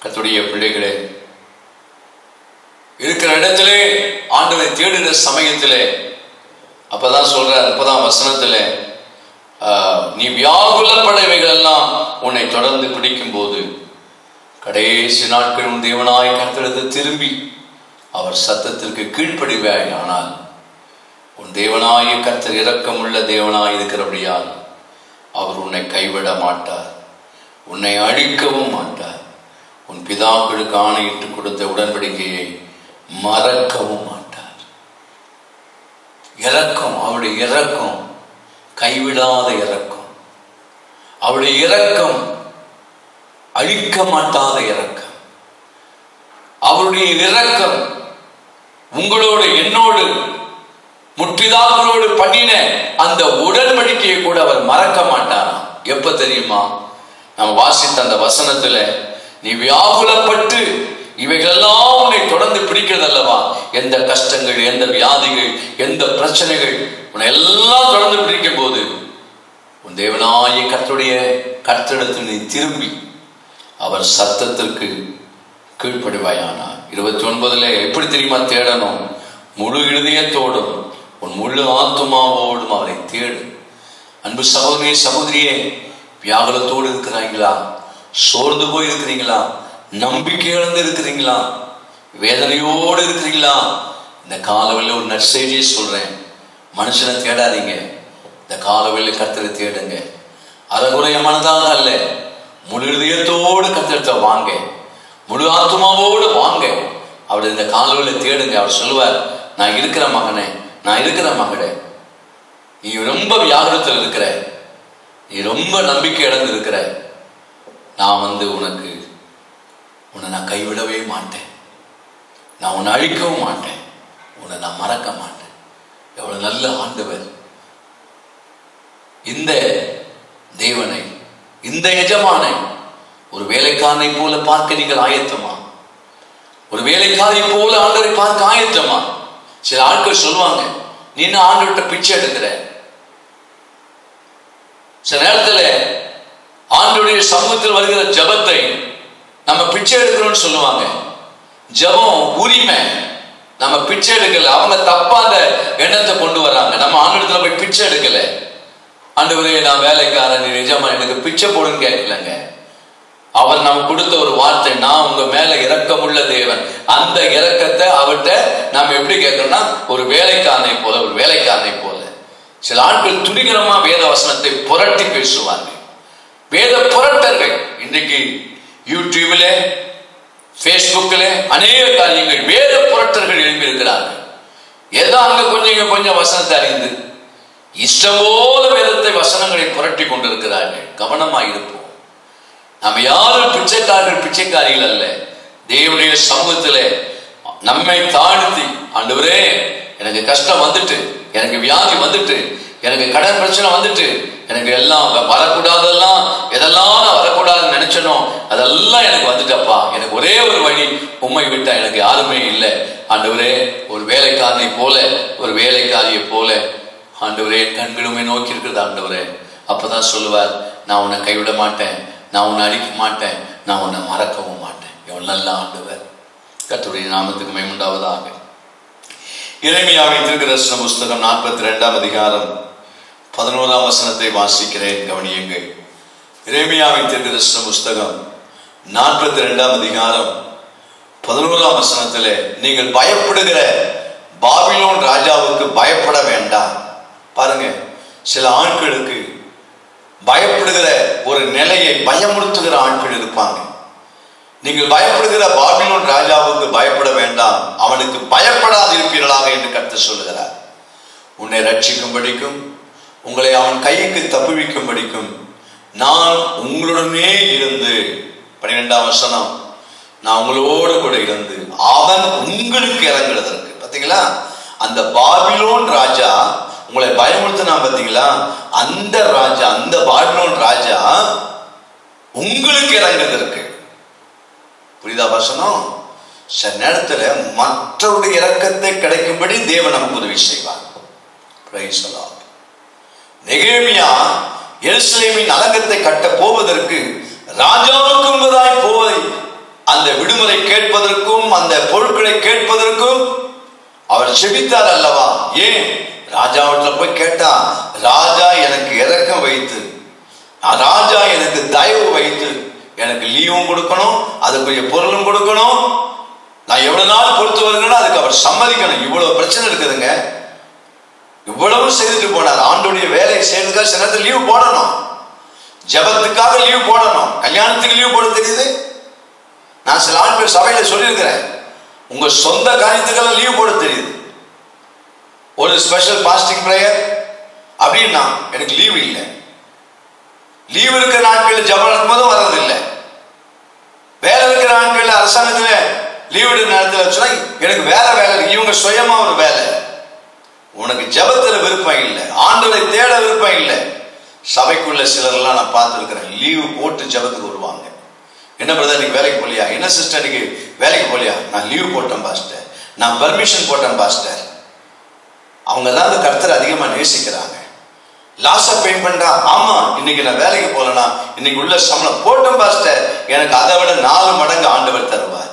கர்த்தருடைய பிள்ளைகளே, இருக்கிற இடத்திலே ஆண்டவரை தேடுகிற சமயத்திலே அப்பதான் சொல்ற 30ஆம் வசனத்திலே, நீ வியாகுலப்படைவைகள் எல்லாம் உன்னை தொடர்ந்து பிடிக்கும் போது கடைசி நாட்கள் உன் தேவனாய் கர்த்தரிடத்தில் திரும்பி அவர் சத்தத்திற்கு கீழ்ப்படிவாய். ஆனால் உன் தேவனாய கர்த்தர் இரக்கமுள்ள தேவனாய் இருக்கிறபடியால் அவர் உன்னை கைவிட மாட்டார், உன்னை அழிக்கவும் மாட்டார். உன் பிதாக்களுக்கு ஆணையிட்டு கொடுத்த உடன்படிக்கையை மறக்கவும் மாட்டார். இரக்கம், அவருடைய இரக்கம் கைவிடாத இரக்கம், அவருடைய இரக்கம் அழிக்க மாட்டாத இரக்கம், அவருடைய இரக்கம் உங்களோடு என்னோடு முற்பிதாக்களோடு பண்ணின அந்த உடன்படிக்கையை கூட அவர் மறக்க மாட்டாராம். எப்ப தெரியுமா? நம்ம வாசித்த அந்த வசனத்துல, நீ வியாகுலப்பட்டு இவைகளெல்லாம் உன்னை தொடர்ந்து பிடிக்கிறது அல்லவா. எந்த கஷ்டங்கள், எந்த வியாதிகள், எந்த பிரச்சனைகள் உன்னை எல்லாம் தொடர்ந்து பிடிக்கும் போது உன் தேவனாய கர்த்தரிடத்தில் நீ திரும்பி அவர் சத்தத்திற்கு கீழ்ப்படிவாயானார். 29 எப்படி தெரியுமா தேடணும்? முழு இதயத்தோடும் உன் முழு ஆத்மாவோடும் அவரை தேடு. அன்பு சகோதரி சகோதரியே, வியாகுலத்தோடு இருக்கிறீங்களா? சோர்ந்து போய் இருக்கிறீங்களா? நம்பிக்கை இழந்து இருக்கிறீங்களா? வேதனையோடு இருக்கிறீங்களா? இந்த காலவெளியில் ஒரு நற்செய்தியை சொல்றேன். மனுஷனை தேடாதீங்க, இந்த காலவெளியில் கர்த்தரை தேடுங்க. அறகுறைய மனதாக அல்ல, முழு இதயத்தோடு கர்த்தரிடத்தை வாங்க, முழு ஆத்மாவோடு வாங்க. அவர் இந்த காலவெளியில் தேடுங்க. அவர் சொல்லுவார், நான் இருக்கிற மகனே, நான் இருக்கிற மகனே, நீ ரொம்ப வியாகுலத்தில் இருக்கிற, நீ ரொம்ப நம்பிக்கை இழந்து இருக்கிற, நான் உன்னை நான் கைவிடவே மாட்டேன், நான் உன்னை அழிக்கவும் மாட்டேன், உன்னை நான் மறக்க மாட்டேன். எவ்வளவு நல்ல ஆண்டவர்! இந்த தேவனை, இந்த எஜமானை ஒரு வேலைக்காரனை போல பார்க்க நீங்கள் ஆயத்தமா? ஒரு வேலைக்காரை போல ஆண்டவரை பார்க்க ஆயத்தமா? சில ஆட்கள் சொல்லுவாங்க, நீ என்ன ஆண்டவர்கிட்ட பிச்சை எடுக்கிற? சில நேரத்துல ஆண்டவருடைய சமூகத்தில் வருகிற ஜபத்தை நம்ம பிச்சை எடுக்கிறோம்னு சொல்லுவாங்க. ஜபம் உரிமை, நம்ம பிச்சை எடுக்கல. அவங்க தப்பா அந்த எண்ணத்தை கொண்டு வர்றாங்க. நம்ம ஆண்டவரத்துல போய் பிச்சை எடுக்கல. ஆண்டவரே, நான் வேலைக்காரன், நிஜமா எனக்கு பிச்சை போடுன்னு கேட்கலங்க. அவர் நம்ம கொடுத்த ஒரு வார்த்தை, நான் உங்க மேல இரக்கமுள்ள தேவன். அந்த இரக்கத்தை அவர்கிட்ட நாம எப்படி கேட்கறோம்னா, ஒரு வேலைக்காரனை போல, ஒரு வேலைக்காரனை போல. சில ஆட்கள் துணிகரமா வேத வசனத்தை புரட்டி பேசுவாங்க. வேத புரட்டர்கள் இன்றைக்கு யூடியூப்ல, பேஸ்புக்ல அநேக காரியங்கள் வேத புரட்டர்கள் எழுப்பி இருக்கிறார்கள். ஏதோ அங்க கொஞ்சம் வசனத்தை அறிந்து, இஷ்டம் போல வேதத்தை வசனங்களை புரட்டி கொண்டிருக்கிறார்கள். கவனமாக இருப்போம். நம்ம யாரும் பிச்சைக்காரிகள் அல்ல. தேவனுடைய சமூகத்திலே நம்மை தாழ்த்தி, ஆண்டவரே எனக்கு கஷ்டம் வந்துட்டு, எனக்கு வியாதி வந்துட்டு, எனக்கு கடன் பிரச்சனை வந்துட்டு, எனக்கு எல்லாம் வரக்கூடாதெல்லாம் எதெல்லாம் நான் வரக்கூடாதுன்னு நினைச்சனோ அதெல்லாம் எனக்கு வந்துட்டப்பா. எனக்கு ஒரே ஒரு வழி, உம்மை விட்டா எனக்கு யாருமே இல்லை. ஆண்டவரே, ஒரு வேலைக்காரனை போல, ஒரு வேலைக்காரியை போல ஆண்டவரே கண்களுமே நோக்கி இருக்கிறது. ஆண்டவரே அப்பதான் சொல்லுவார், நான் உன்னை கைவிட மாட்டேன், நான் உன்னை அடிக்க மாட்டேன், நான் உன்னை மறக்கவும் மாட்டேன். எவ்வளவு நல்ல ஆண்டவர். கர்த்தருடைய நாமத்துக்கு மகிமை உண்டாவதாக. எரேமியாவின் தீர்க்கதரிசன புஸ்தகம் 42ஆம் அதிகாரம் 11ஆம் வசனத்தை வாசிக்கிறேன், கவனியுங்கள். எரேமியாவின் தீர்க்கதரிசன புஸ்தகம் 42ஆம் அதிகாரம் 11ஆம் வசனத்திலே, நீங்கள் பயப்படுகிற பாபிலோன் ராஜாவுக்கு பயப்பட வேண்டாம். பாருங்க, சில ஆட்களுக்கு பயப்படுகிற ஒரு நிலையை பயமுறுத்துகிற ஆட்கள் இருப்பாங்க. நீங்கள் பயப்படுகிற பாபிலோன் ராஜாவுக்கு பயப்பட வேண்டாம், அவனுக்கு பயப்படாதிருப்பீர்களாக என்று கர்த்தர் சொல்லுகிறார். உன்னை ரட்சிக்கும்படிக்கும் உங்களை அவன் கைக்கு தப்புவிக்கும்படிக்கும் நான் உங்களுடனே இருந்து, 12ஆம் வசனம், நான் உங்களோடு கூட இருந்து அவன் உங்களுக்கு இறங்குறதற்கு. பார்த்தீங்களா, அந்த பாபிலோன் ராஜா உங்களை பயமுறுத்தினா பார்த்தீங்களா, அந்த ராஜா, அந்த பாபிலோன் ராஜா உங்களுக்கு இறங்குறதற்கு. புரியுதா வசனம்? சில நேரத்தில் மற்றவருடைய இரக்கத்தை கிடைக்கும்படி தேவன் நமக்கு உதவி செய்வார். Price the Lord. நெகேமியா எருசலேமின் அலங்கத்தை கட்ட போவதற்கு ராஜாவுக்கு முன்பதாய் போய் அந்த விடுமுறை கேட்பதற்கும் அந்த பொருட்களை கேட்பதற்கும் அவர் செபித்தார் அல்லவா? ஏன்? ராஜாவிட்ட போய் கேட்டா, ராஜா எனக்கு இரக்கம் வைத்து, ராஜா எனக்கு தயவு வைத்து எனக்கு லீவும் கொடுக்கணும், அதுக்குரிய பொருளும் கொடுக்கணும், நான் எவ்வளவு நாள் பொறுத்து வருகிறேன்னா அதுக்கு அவர் சம்மதிக்கணும். இவ்வளவு பிரச்சனை இருக்குதுங்க, இவ்வளவு செய்துட்டு போனார். ஆண்டோடைய வேலையை செய்யறதுக்காக சில நேரத்தில் லீவ் போடணும், ஜபத்துக்காக லீவ் போடணும், கல்யாணத்துக்கு லீவ் போட தெரியுது. நான் சில ஆட்கள் சபையில சொல்லியிருக்கிறேன், உங்க சொந்த காரியத்துக்கெல்லாம் லீவ் போட தெரியுது. ஒரு ஸ்பெஷல் பாஸ்டிங் பிரேயர் அப்படின்னா எனக்கு லீவ் இல்லை. லீவ் இருக்கிற நாட்கள் ஜபம் நடக்கும்போதும் வர்றதில்லை. வேலை இருக்கிற நாட்கள் அரசாங்கத்தில் லீவ் எடுக்கிற நேரத்தில் சொன்னா எனக்கு வேற வேலை இருக்கு. இவங்க சுயமா ஒரு வேலை. உனக்கு ஜபத்துல விருப்பம் இல்லை, ஆண்டவரை தேட விருப்பம் இல்லை. சபைக்குள்ள சிலர்லாம் நான் பார்த்துருக்கிறேன், லீவு போட்டு ஜபத்துக்கு வருவாங்க. என்ன பிரதர் நீங்க வேலைக்கு போலியா? என்ன சிஸ்டர் நீங்க வேலைக்கு போலியா? நான் லீவ் போட்டேன் பாஸ்டர், நான் பர்மிஷன் போட்டேன் பாஸ்டர். அவங்க தான் அந்த கர்த்தரை அதிகமா நேசிக்கிறாங்க. லாஸா பேமெண்டா? ஆமா, இன்னைக்கு நான் வேலைக்கு போலனா இன்னைக்கு உள்ள சம்பளம் போட்டேன் பாஸ்டர், எனக்கு அதை விட 4 மடங்கு ஆண்டவர் தருவார்.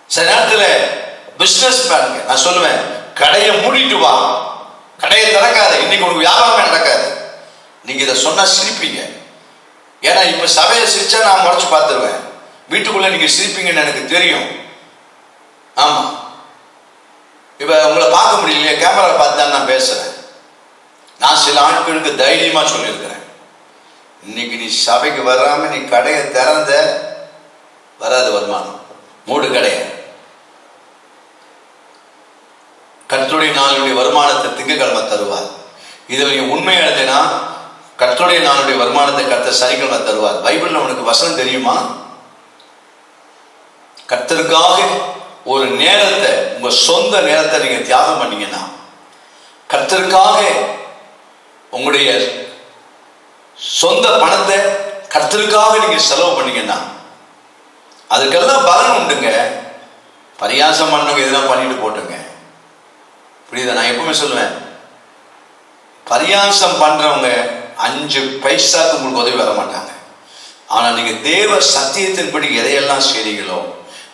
சில நேரத்துல பிசினஸ் பாருங்க, நான் சொல்லுவேன், கடையை மூடிட்டு வா, கடையை திறக்காத, இன்னைக்கு உனக்கு வியாபாரமே நடக்காது. நீங்க இதை சொன்னா சிரிப்பீங்க. ஏன்னா இப்ப சபையை சிரிச்சா நான் முறைச்சு பார்த்துருவேன், வீட்டுக்குள்ள நீங்க சிரிப்பீங்கன்னு எனக்கு தெரியும். ஆமா, இப்ப உங்களை பார்க்க முடியலையே, கேமரா பார்த்து தான் நான் பேசுறேன். நான் சில ஆட்களுக்கு தைரியமா சொல்லியிருக்கிறேன், இன்னைக்கு நீ சபைக்கு வராம நீ கடையை திறந்த வராது வருமானம், மூடு கடையை. கர்த்தருடைய நாளுடைய வருமானத்தை திங்கட்கிழமை தருவார். இதில் நீ உண்மையா எழுதினா கர்த்தருடைய நாளுடைய வருமானத்தை கர்த்தர் சனிக்கிழமை தருவார். பைபிள்ல உனக்கு வசனம் தெரியுமா? கர்த்தருக்காக ஒரு நேரத்தை, உங்க சொந்த நேரத்தை நீங்க தியாகம் பண்ணீங்கன்னா, கர்த்தருக்காக உங்களுடைய சொந்த பணத்தை கர்த்தருக்காக நீங்க செலவு பண்ணீங்கன்னா அதுக்கெல்லாம் பலன் உண்டுங்க. பரியாசம் பண்ணவங்க இதெல்லாம் பண்ணிட்டு போட்டுங்க. புரியுதா? நான் எப்பவுமே சொல்லுவேன், பரியாசம் பண்றவங்க 5 பைசாக்கு உங்களுக்கு உதவி வர மாட்டாங்க. ஆனா நீங்க தேவ சத்தியத்தின்படி எதையெல்லாம் செய்றீங்களோ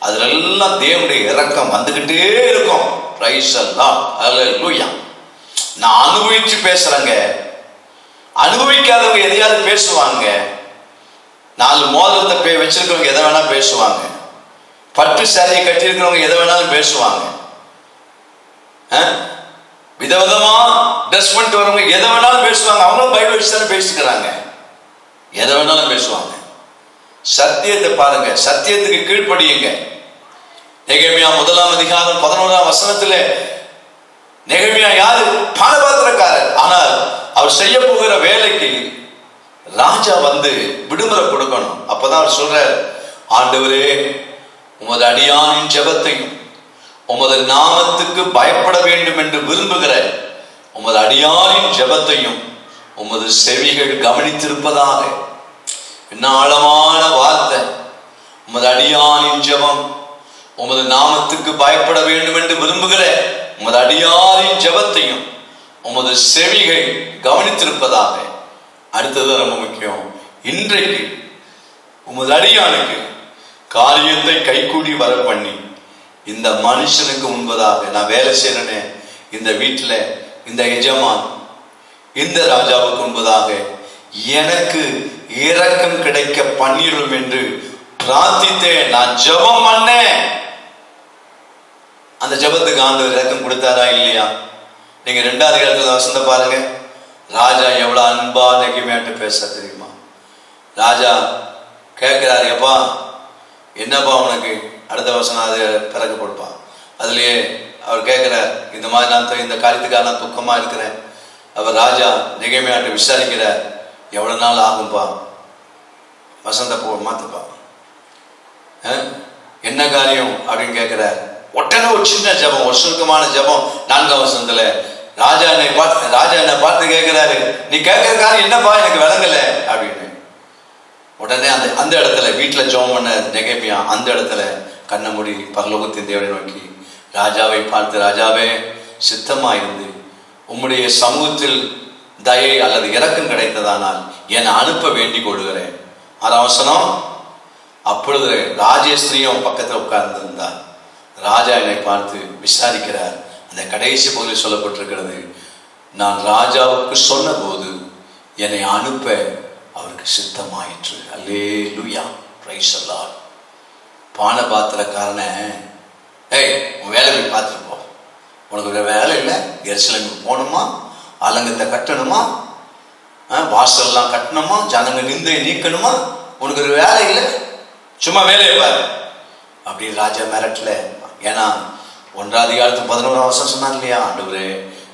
அதுல எல்லாம் தேவனுடைய இரக்கம் வந்துகிட்டே இருக்கும். பிரைஸ் அல்லாஹ், ஹல்லேலூயா. நான் அனுபவிச்சு பேசுறேங்க. அனுபவிக்காதவங்க எதையாவது பேசுவாங்க. 4 மோதிரத்தை வச்சிருக்கிறவங்க எதை வேணா பேசுவாங்க. பட்டு சாரியை கட்டி இருக்கிறவங்க எதை வேணாலும் பேசுவாங்க. விதவிதமா ட்ரெஸ் பண்ணிட்டு வரவங்க எதை வேணாலும் பேசுவாங்க. அவங்களும் பைபிள் வச்சு தானே பேசிக்கிறாங்க. எதை வேணாலும் பேசுவாங்க. சத்தியத்தை பாருங்க, சத்தியத்துக்கு கீழ்ப்படியுங்க. நெகேமியா 1ஆம் அதிகாரம் 11ஆம் வசனத்துல நெகேமியா யாரு? பானபாத்திரக்காரர். ஆனால் அவர் செய்ய போகிற வேலைக்கு ராஜா வந்து விடுமுறை கொடுக்கணும். அப்பதான் அவர் சொல்றார், ஆண்டவரே, உமது அடியானின் ஜெபத்தையும் உமது நாமத்துக்கு பயப்பட வேண்டும் என்று விரும்புகிற உமது அடியானின் ஜெபத்தையும் உமது செவிகள் கவனித்திருப்பதாக. என்ன ஆழமான வார்த்தை! உமது அடியானின் ஜெபம், உமது நாமத்துக்கு பயப்பட வேண்டும் என்று விரும்புகிற உமது அடியானின் ஜெபத்தையும் உமது செவிகள் கவனித்திருப்பதாக. அடுத்தது ரொம்ப முக்கியம். இன்றைக்கு உமது அடியானுக்கு காரியத்தை கைகூடி வர பண்ணி இந்த மனுஷனுக்கு முன்பதாக, நான் வேலை செய்யறேனே இந்த வீட்டில், இந்த எஜமான், இந்த ராஜாவுக்கு முன்பதாக எனக்கு இரக்கம் கிடைக்க பண்ணிடும் என்று பிரார்த்தித்தேன். நான் ஜெபம் பண்ணேன். அந்த ஜெபத்துக்கு ஆண்டவர் இரக்கம் கொடுத்தாரா இல்லையா? நீங்க 2வது அதிகாரத்துல வசந்த பாருங்க. ராஜா எவ்வளவு அன்பா நெகேமியாட்ட பேச தெரியுமா? ராஜா கேட்கிறாரு, எப்பா என்னப்பா உனக்கு? அடுத்த வசனம் அது பிறகு கொடுப்பான். அதுலயே அவர் கேட்கிறார், இந்த மாதிரி நான் இந்த காரியத்துக்காக நான் துக்கமா இருக்கிறேன். அவர் ராஜா நெகேமியாட்ட விசாரிக்கிறார், எவ்வளவு நாள் ஆகும்பா? வசந்த போ மாத்துப்பா, என்ன காரியம் அப்படின்னு கேட்கிறார். உடனே ஒரு சின்ன ஜபம், ஒரு சுருக்கமான ஜபம் 4ஆம் வசனத்துல ராஜா என்னை பார்த்து கேட்கிறாரு, நீ கேட்கிற காரியம் என்னப்பா? எனக்கு விளங்கல அப்படின்னு. உடனே அந்த இடத்துல வீட்டுல ஜெபம் பண்ண நெகேமியா அந்த இடத்துல கண்ண மூடி பரலோகத்தின் தேவனை நோக்கி ராஜாவை பார்த்து, ராஜாவே, சித்தமாயிருந்து உம்முடைய சமூகத்தில் தயை அல்லது இரக்கம் கிடைத்ததானால் என்னை அனுப்ப வேண்டிக் கொள்கிறேன். 6ஆம் வசனம். அப்பொழுது ராஜேஸ்வரியும் பக்கத்தில் உட்கார்ந்திருந்தார். ராஜா என்னை பார்த்து விசாரிக்கிறார். அந்த கடைசி பகுதியில் சொல்லப்பட்டிருக்கிறது, நான் ராஜாவுக்கு சொன்ன போது என்னை அனுப்ப அவருக்கு சித்தமாயிற்று. அல்லேலூயா, பிரைஸ் தி லார்ட். பானபாத்திரக்காரன, ஏய் உன் வேலை போய் பார்த்துட்டு போ, உனக்கு வேற வேலை இல்லை, எருசலேமுக்கு போகணுமா, அலங்கத்தை கட்டணுமா, வாசல்லாம் கட்டணுமா, ஜனங்க நிந்தை நீக்கணுமா, உனக்கு ஒரு வேலை இல்லை, சும்மா வேலையை பாரு அப்படின்னு ராஜா மிரட்டல. ஏன்னா 1ஆம் அதிகாரத்து 11ஆம் வசனம் சொன்னாங்க இல்லையா, ஆண்டவரே,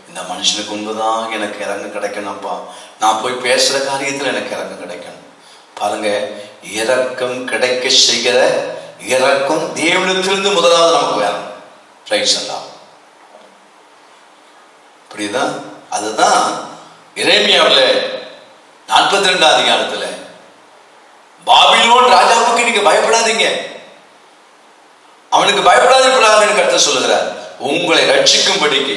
இந்த மனுஷனுக்கு முன்புதான் எனக்கு இறங்கு கிடைக்கணும்ப்பா, நான் போய் பேசுற காரியத்துல எனக்கு இறங்கு கிடைக்கணும். பாருங்க, இரக்கம் கிடைக்க செய்கிற இரக்கம் தேவனிடத்திலிருந்து முதலாவது நமக்கு வேணும். பிரைஸ் எல்லாம் புரியுதா? அதுதான் எரேமியாவுல 42ஆம் அதிகாரத்துல பாபிலோன் ராஜாவுக்கு நீங்க பயப்படாதீங்க, அவனுக்கு பயப்படாதீங்க கர்த்தர் சொல்லுகிறார். உங்களை ரட்சிக்கும்படிக்கு,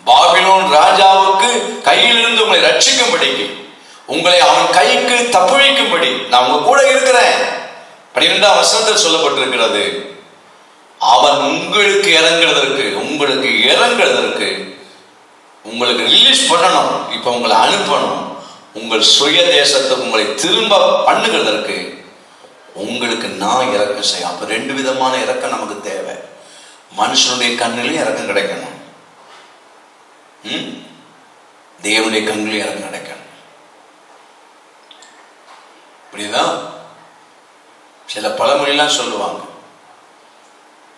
பாபிலோன் ராஜாவுக்கு கையிலிருந்து உங்களை ரட்சிக்கும்படிக்கு, உங்களை அவன் கைக்கு தப்புவிக்கும்படி நான் உங்க கூட இருக்கிறேன். 12ஆம் வசனத்தில் சொல்லப்பட்டிருக்கிறது, அவன் உங்களுக்கு இறங்குறதற்கு, உங்களுக்கு ரிலீஸ் பண்ணணும், இப்ப உங்களை அனுப்பணும், உங்கள் சுய தேசத்துக்கு உங்களை திரும்ப பண்ணுகிறதற்கு உங்களுக்கு நான் இரக்கம் செய்ய. அப்ப 2 விதமான இரக்கம் நமக்கு தேவை. மனுஷனுடைய கண்ணிலையும் இரக்கம் கிடைக்கணும், தேவனுடைய கண்ணிலையும் இரக்கம் கிடைக்கணும். புரியுதா? சில பழமொழிலாம் சொல்லுவாங்க.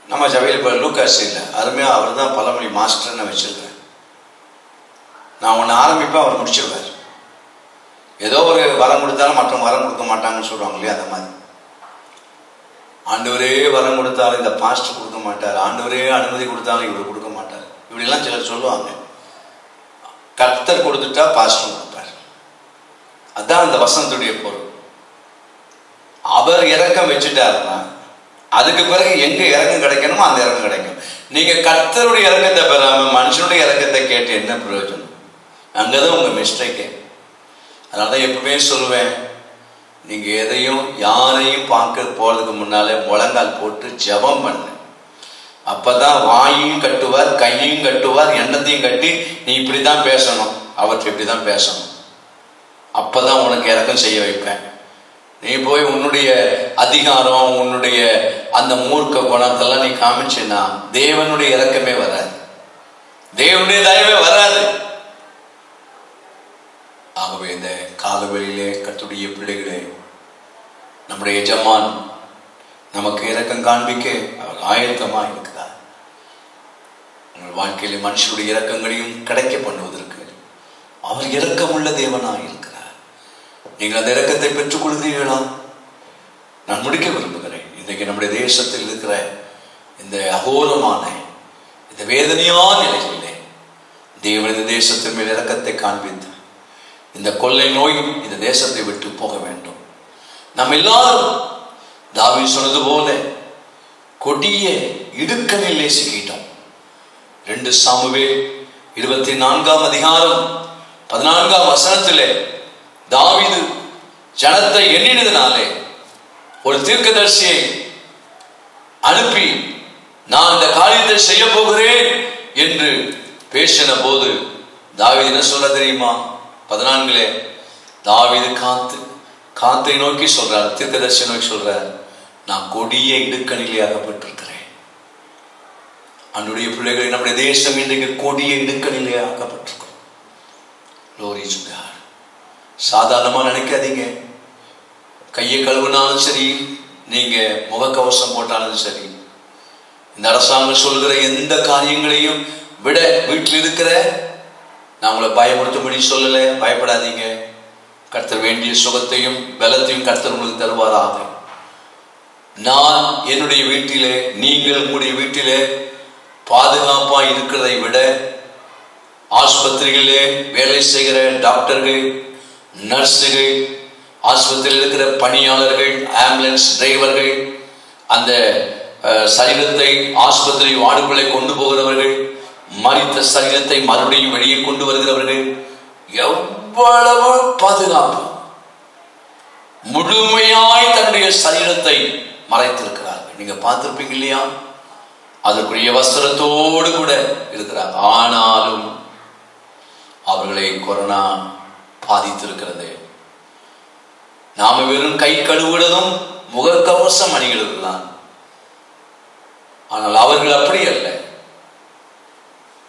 நம்ம சபையில் இப்போ லூக்காஸ் இல்லை, அருமையா அவர் தான் பழமொழி மாஸ்டர்னு வச்சிருக்கேன். நான் ஒன்று ஆரம்பிப்பேன், அவர் முடிச்சிருவார். ஏதோ ஒரு வரம் கொடுத்தாலும் மற்றவங்க வரம் கொடுக்க மாட்டாங்கன்னு சொல்லுவாங்க இல்லையா, அந்த மாதிரி. ஆண்டவரே வரம் கொடுத்தாலும் இந்த பாஸ்டர் கொடுக்க மாட்டார், ஆண்டவரே அனுமதி கொடுத்தாலும் இவர் கொடுக்க மாட்டார், இப்படிலாம் சிலர் சொல்லுவாங்க. கர்த்தர் கொடுத்துட்டா பாஸ்டர் கொடுப்பார். அதான் அந்த வசனத்துடைய பொருள். அவர் இரக்கம் வச்சுட்டாருன்னா அதுக்கு பிறகு எங்க இரக்கம் கிடைக்கணுமோ அந்த இரக்கம் கிடைக்கும். நீங்க கர்த்தருடைய இரக்கத்தை பெறாம மனுஷனுடைய இரக்கத்தை கேட்டு என்ன பிரயோஜனம்? அங்கதான் உங்க மிஸ்டேக்கே. அதனாலதான் எப்பவுமே சொல்லுவேன், நீங்க எதையும் யாரையும் பார்க்க போறதுக்கு முன்னாலே முழங்கால் போட்டு ஜெபம் பண்ணு. அப்பதான் வாயையும் கட்டுவார், கையையும் கட்டுவார், எண்ணத்தையும் கட்டி நீ இப்படிதான் பேசணும், அவற்றை இப்படிதான் பேசணும், அப்பதான் உனக்கு இரக்கம் செய்ய வைப்பேன். நீ போய் உன்னுடைய அதிகாரம், உன்னுடைய அந்த மூர்க்க குணத்தெல்லாம் நீ காமிச்சேன்னா தேவனுடைய இரக்கமே வராது, தேவனுடைய தயவே வராது. ஆகவே இந்த காலவெளியிலே கர்த்தருடைய பிள்ளைகளே, நம்முடைய எஜமான் நமக்கு இரக்கம் காண்பிக்க அவர் ஆயத்தமா இருக்கிறார். உங்கள் வாழ்க்கையில மனுஷனுடைய இரக்கங்களையும் கிடைக்க பண்ணுவதற்கு அவர் இரக்கமுள்ள தேவனாக இருக்கிறார். நீங்கள் அந்த இரக்கத்தை பெற்றுக் கொள்கிறீர்களா? நான் முடிக்க விரும்புகிறேன். இன்றைக்கு நம்முடைய தேசத்தில் இருக்கிற இந்த அகோரமான இந்த வேதனையான நிலைகளிலே தேவன் இந்த தேசத்தின் மேல் இரக்கத்தை காண்பித்து இந்த கொள்ளை நோய் இந்த தேசத்தை விட்டு போக வேண்டும். நாம் எல்லாரும் தாவீது சொன்னது போல கொடிய இடுக்கணிலே சிக்கிட்டோம். 2 சாமுவேல் 24ஆம் அதிகாரம் 14ஆம் வசனத்திலே தாவீது ஜனத்தை எண்ணினதினாலே ஒரு தீர்க்கதரிசியை அனுப்பி நான் இந்த காரியத்தை செய்ய போகிறேன் என்று பேசின போது தாவீது என்ன சொல்ற தெரியுமா? 14 தாவீது காத்தை நோக்கி சொல்றார், தீர்க்கதரிசியை நோக்கி சொல்றார், நான் கொடிய இடுக்கணிலே அகப்பட்டிருக்கிறேன். அன்றைய பிள்ளைகளை நம்முடைய தேசம் இன்றைக்கு கொடிய இடுக்கணிலே அகப்பட்டிருக்கிறோம். சாதாரணமா நினைக்காதீங்க. கையை கழுவினாலும் சரி, நீங்க முகக்கவசம் போட்டாலும் சரி, இந்த அரசாங்கம் சொல்கிற எந்த காரியங்களையும் விட வீட்டில் இருக்கிற நான் உங்களை பயமுறுத்தும்படி சொல்லல, பயப்படாதீங்க. கர்த்தர் வேண்டிய சுகத்தையும் பலத்தையும் கர்த்தர் உங்களுக்கு தருவாராக. நான் என்னுடைய வீட்டிலே, நீங்கள் உங்களுடைய வீட்டிலே பாதுகாப்பா இருக்கிறதை விட ஆஸ்பத்திரிகளிலே வேலை செய்கிற டாக்டர்கள், நர்ஸுகள், ஆஸ்பத்திரியில் இருக்கிற பணியாளர்கள், ஆம்புலன்ஸ் டிரைவர்கள், அந்த சரீரத்தை ஆஸ்பத்திரி வார்டுகளை கொண்டு போகிறவர்கள், மரித்த சரீரத்தை மறுபடியும் வெளியே கொண்டு வருகிறவர்கள், எவ்வளவு பாதுகாப்பு, முழுமையாய் தன்னுடைய சரீரத்தை மறைத்திருக்கிறார்கள். நீங்க பார்த்திருப்பீங்க இல்லையா? அதற்குரிய வஸ்திரத்தோடு கூட இருக்கிறார். ஆனாலும் அவர்களை கொரோனா பாதித்திருக்கிறது. நாம வெறும் கை கழுவுவதும் முகக்கவசம் அணிகிறதுதான். ஆனால் அவர்கள் அப்படி அல்ல,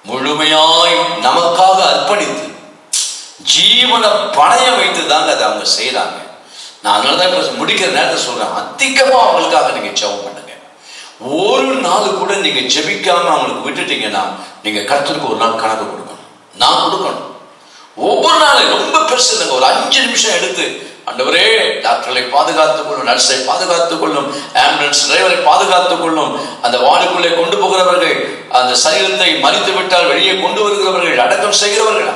முழுமையாய் நமக்காக அர்ப்பணித்து ஜீவனை பணைய வைத்து தாங்க அதை அவங்க செய்யறாங்க. நான் அதனாலதான் இப்ப முடிக்கிற நேரத்தை சொல்றேன், அதிகமா அவங்களுக்காக நீங்க ஜெபம் பண்ணுங்க. ஒரு நாள் கூட நீங்க ஜெபிக்காம அவங்களுக்கு விட்டுட்டீங்கன்னா நீங்க கர்த்தருக்கு ஒரு நாள் கணக்கு கொடுக்கணும். நான் கொடுக்கணும். ஒவ்வொரு நாளும் ரொம்ப பெருசு இல்லைங்க, ஒரு 5 நிமிஷம் எடுத்து, ஆண்டவரே டாக்டர்களை பாதுகாத்துக் கொள்ளும், நர்ஸை பாதுகாத்துக் கொள்ளும், ஆம்புலன்ஸ் டிரைவரை பாதுகாத்துக் கொள்ளும், அந்த வார்டுக்குள்ளே கொண்டு போகிறவர்கள், அந்த சரீரத்தை மறித்து விட்டால் வெளியே கொண்டு வருகிறவர்கள், அடக்கம் செய்கிறவர்கள்,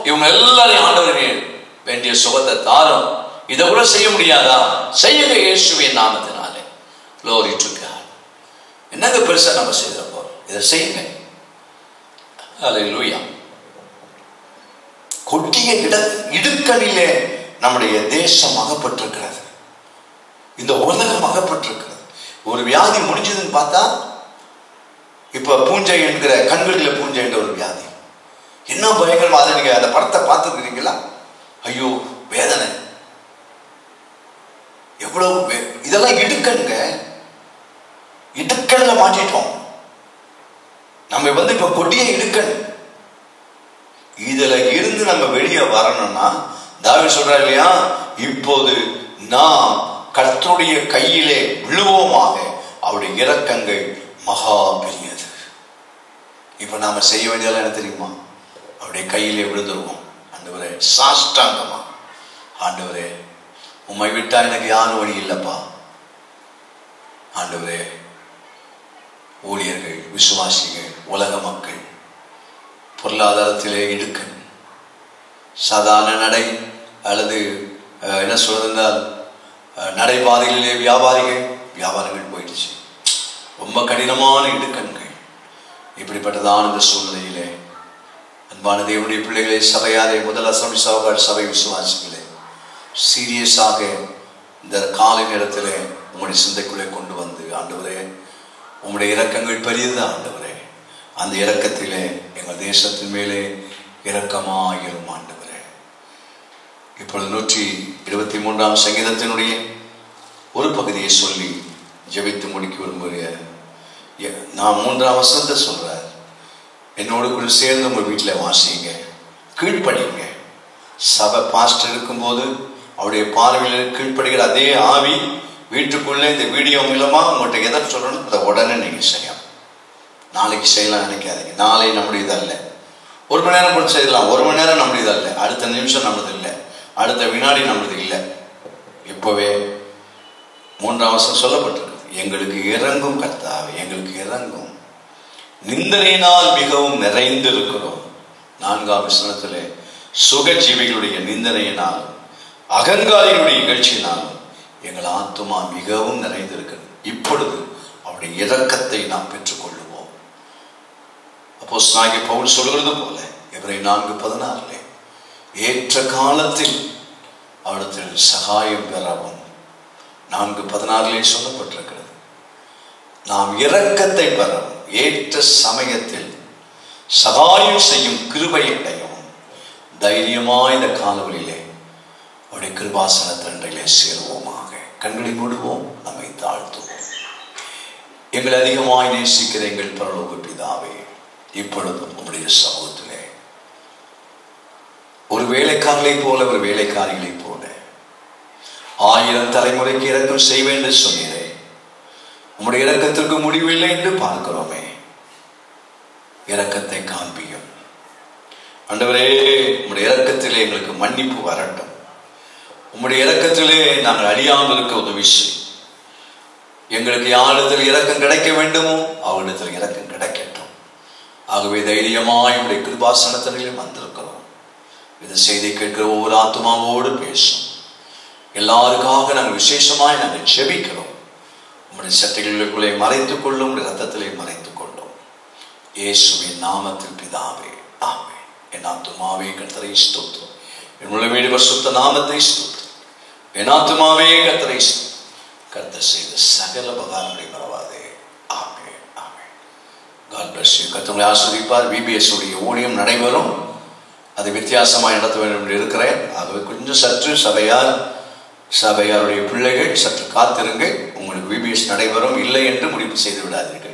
இவங்க எல்லாரையும் ஆண்டவரே வேண்டிய சுகத்தை தாரும். இதை கூட செய்ய முடியாதா? செய்யுங்க இயேசுவின் நாமத்தினாலே. Glory to God. என்னங்க பெருசா நம்ம செய்யறப்போ இதை செய்யுங்க. அல்லேலூயா. கொடிய இடுக்கணிலே நம்முடைய தேசம் அகப்பட்டிருக்கிறது, இந்த உலகம் அகப்பட்டிருக்கிறது. ஒரு வியாதி முடிஞ்சதுன்னு பார்த்தா இப்ப பூஞ்சை என்கிற கண்களில் பூஞ்சை என்ற ஒரு வியாதி, என்ன பயங்கரமா. அதை நீங்க அந்த படத்தை பார்த்துருக்கிறீங்களா? ஐயோ வேதனை, எவ்வளவு இதெல்லாம் இடுக்கணுங்க. இடுக்கல்ல மாட்டிட்டோம் நம்ம. இப்ப கொடிய இடுக்கண். இதுல இருந்து நம்ம வெளியே வரணும்னா தாவீது சொல்றார் இல்லையா, இப்போது நாம் கர்த்தருடைய கையிலே விழுவோமாக, அவருடைய இரக்கங்கள் மகா பெரியது. இப்ப நாம செய்ய வேண்டியதெல்லாம் என்ன தெரியுமா? அவருடைய கையிலே விழுந்துருவோம். ஆண்டவரே சாஷ்டாங்கமா, ஆண்டவரே உம்மை விட்டா எனக்கு யாரும் வழி இல்லப்பா. ஆண்டவரே ஊழியர்கள், விசுவாசிகள், உலக மக்கள் பொருளாதாரத்திலே இடுக்கண், சாதாரண நடை அல்லது என்ன சொல்றதுனால் நடைபாதைகளிலே வியாபாரிகள் போயிடுச்சு. ரொம்ப கடினமான இடுக்கண்கள். இப்படிப்பட்டதான இந்த சூழ்நிலையிலே அன்பான தேவனுடைய பிள்ளைகளை, சபையாரே, முதல் அசம்பி சபை விசுவாசிகளே, சீரியஸாக இந்த காலை நேரத்திலே உங்களுடைய சிந்தைக்குள்ளே கொண்டு வந்து, ஆண்டவரே உங்களுடைய இரக்கங்கள் பெரியதுதான் ஆண்டவரே, அந்த இரக்கத்திலே எங்கள் தேசத்தின் மேலே இரக்கமாயிரும் ஆண்டவரே. இப்பொழுது 123ஆம் சங்கீதத்தினுடைய ஒரு பகுதியை சொல்லி ஜெபித்து முடிக்க விரும்புகிறேன். நான் 3ஆம் வசனத்தை சொல்றார், என்னோடு கூட சேர்ந்து உங்கள் வீட்டில் வாசிங்க, கீழ்ப்படிங்க. சபை பாஸ்டர் இருக்கும்போது அவருடைய பார்வையில் கீழ்ப்படுகிற அதே ஆவி வீட்டுக்குள்ளே இந்த வீடியோ மூலமா உங்கள்கிட்ட எதை சொல்லணும் அதை உடனே நீங்க செய்யணும். நாளைக்கு செய்யலாம் நினைக்காதீங்க. நாளை நம்முடையது அல்ல. 1 மணி நேரம் கூட செய்யலாம். 1 மணி நேரம் நம்முடையது அல்ல. அடுத்த நிமிஷம் நம்மளது இல்லை. அடுத்த வினாடி நம்மளது இல்லை. இப்போவே 3ஆம் வசனம் சொல்லப்பட்டிருக்கு. எங்களுக்கு இறங்கும் கர்த்தாவே, எங்களுக்கு இறங்கும். நிந்தனையினால் மிகவும் நிறைந்திருக்கிறோம். 4ஆம் வசனத்திலே சுகஜீவிகளுடைய நிந்தனையினால், அகங்காரிகளுடைய இகழ்ச்சியினால் எங்கள் ஆத்துமா மிகவும் நிறைந்திருக்கிறது. இப்பொழுது அவருடைய இரக்கத்தை நாம் பெற்றுக்கொள்ளுவோம். அப்போஸ்தலனாகிய பவுல் சொல்கிறது போல எபிரேயர் 4:16 ஏற்ற காலத்தில் அவரிடத்தில் சகாயம் பெறவும் 4:16 சொல்லப்பட்டிருக்கிறது. நாம் இரக்கத்தை பெறவும் ஏற்ற சமயத்தில் சகாயம் செய்யும் கிருபை அடையவும் தைரியமாய் இந்த காலவெளியிலே அவருடைய கிருபாசன தண்டையிலே சேருவோமாக. கண்களை மூடுவோம், நம்மை தாழ்த்துவோம். எங்களை அதிகமாய் நேசிக்கிற எங்கள் பரலோக பிதாவே, இப்பொழுதும் உம்முடைய சமூகத்திலே ஒரு வேலைக்காரர்களை போல, ஒரு வேலைக்காரிகளை போல 1000 தலைமுறைக்கு இரக்கம் செய்வேன் என்று சொன்னீரே, உம்முடைய இரக்கத்திற்கு முடிவில்லை என்று பார்க்கிறோமே. இரக்கத்தை காண்பியும் ஆண்டவரே. உம்முடைய இரக்கத்திலே எங்களுக்கு மன்னிப்பு வரட்டும். உம்முடைய இரக்கத்திலே நாங்கள் அழியாமல் இருக்க உதவி செய். எங்களுக்கு யாரிடத்தில் இரக்கம் கிடைக்க வேண்டுமோ அவரிடத்தில் இரக்கம் கிடைக்கட்டும். ஆகவே தைரியமாய் உடைய கிருபாசனத்திலே வந்திருக்கிறோம். இந்த செய்தி கேட்கிற ஒவ்வொரு ஆத்துமாவோடு பேசும். எல்லாருக்காக நாங்கள் விசேஷமாய் நாங்கள் ஜெபிக்கிறோம். உம்முடைய சட்டைகளுக்குள்ளே மறைத்துக் கொள்ளும், உடைய ரத்தத்திலே மறைத்துக் கொள்ளும். இயேசுவின் நாமத்தில் பிதாவே, ஆமென். என் ஆத்துமாவே கர்த்தரை ஸ்தோத்திரம். என்னுடைய வீடு பரிசுத்த நாமத்தை ஸ்தோத்திரம். என் ஆத்துமாவே கர்த்தரை ஸ்தோத்திரம். கர்த்தர் செய்த சகல உபகாரங்களை மறவாதே. ஆமென், ஆமென். God bless you. கர்த்தரை ஆசீர்வதிப்பார். VBS உடைய ஊழியம் நடைபெறும். அதை வித்தியாசமாக நடத்த வேண்டும் என்று இருக்கிறேன். ஆகவே கொஞ்சம் சற்று சபையாருடைய பிள்ளைகள் சற்று காத்திருங்கள். உங்களுக்கு VBS நடைபெறும். இல்லை என்று முடிவு செய்து விடாதீர்கள்.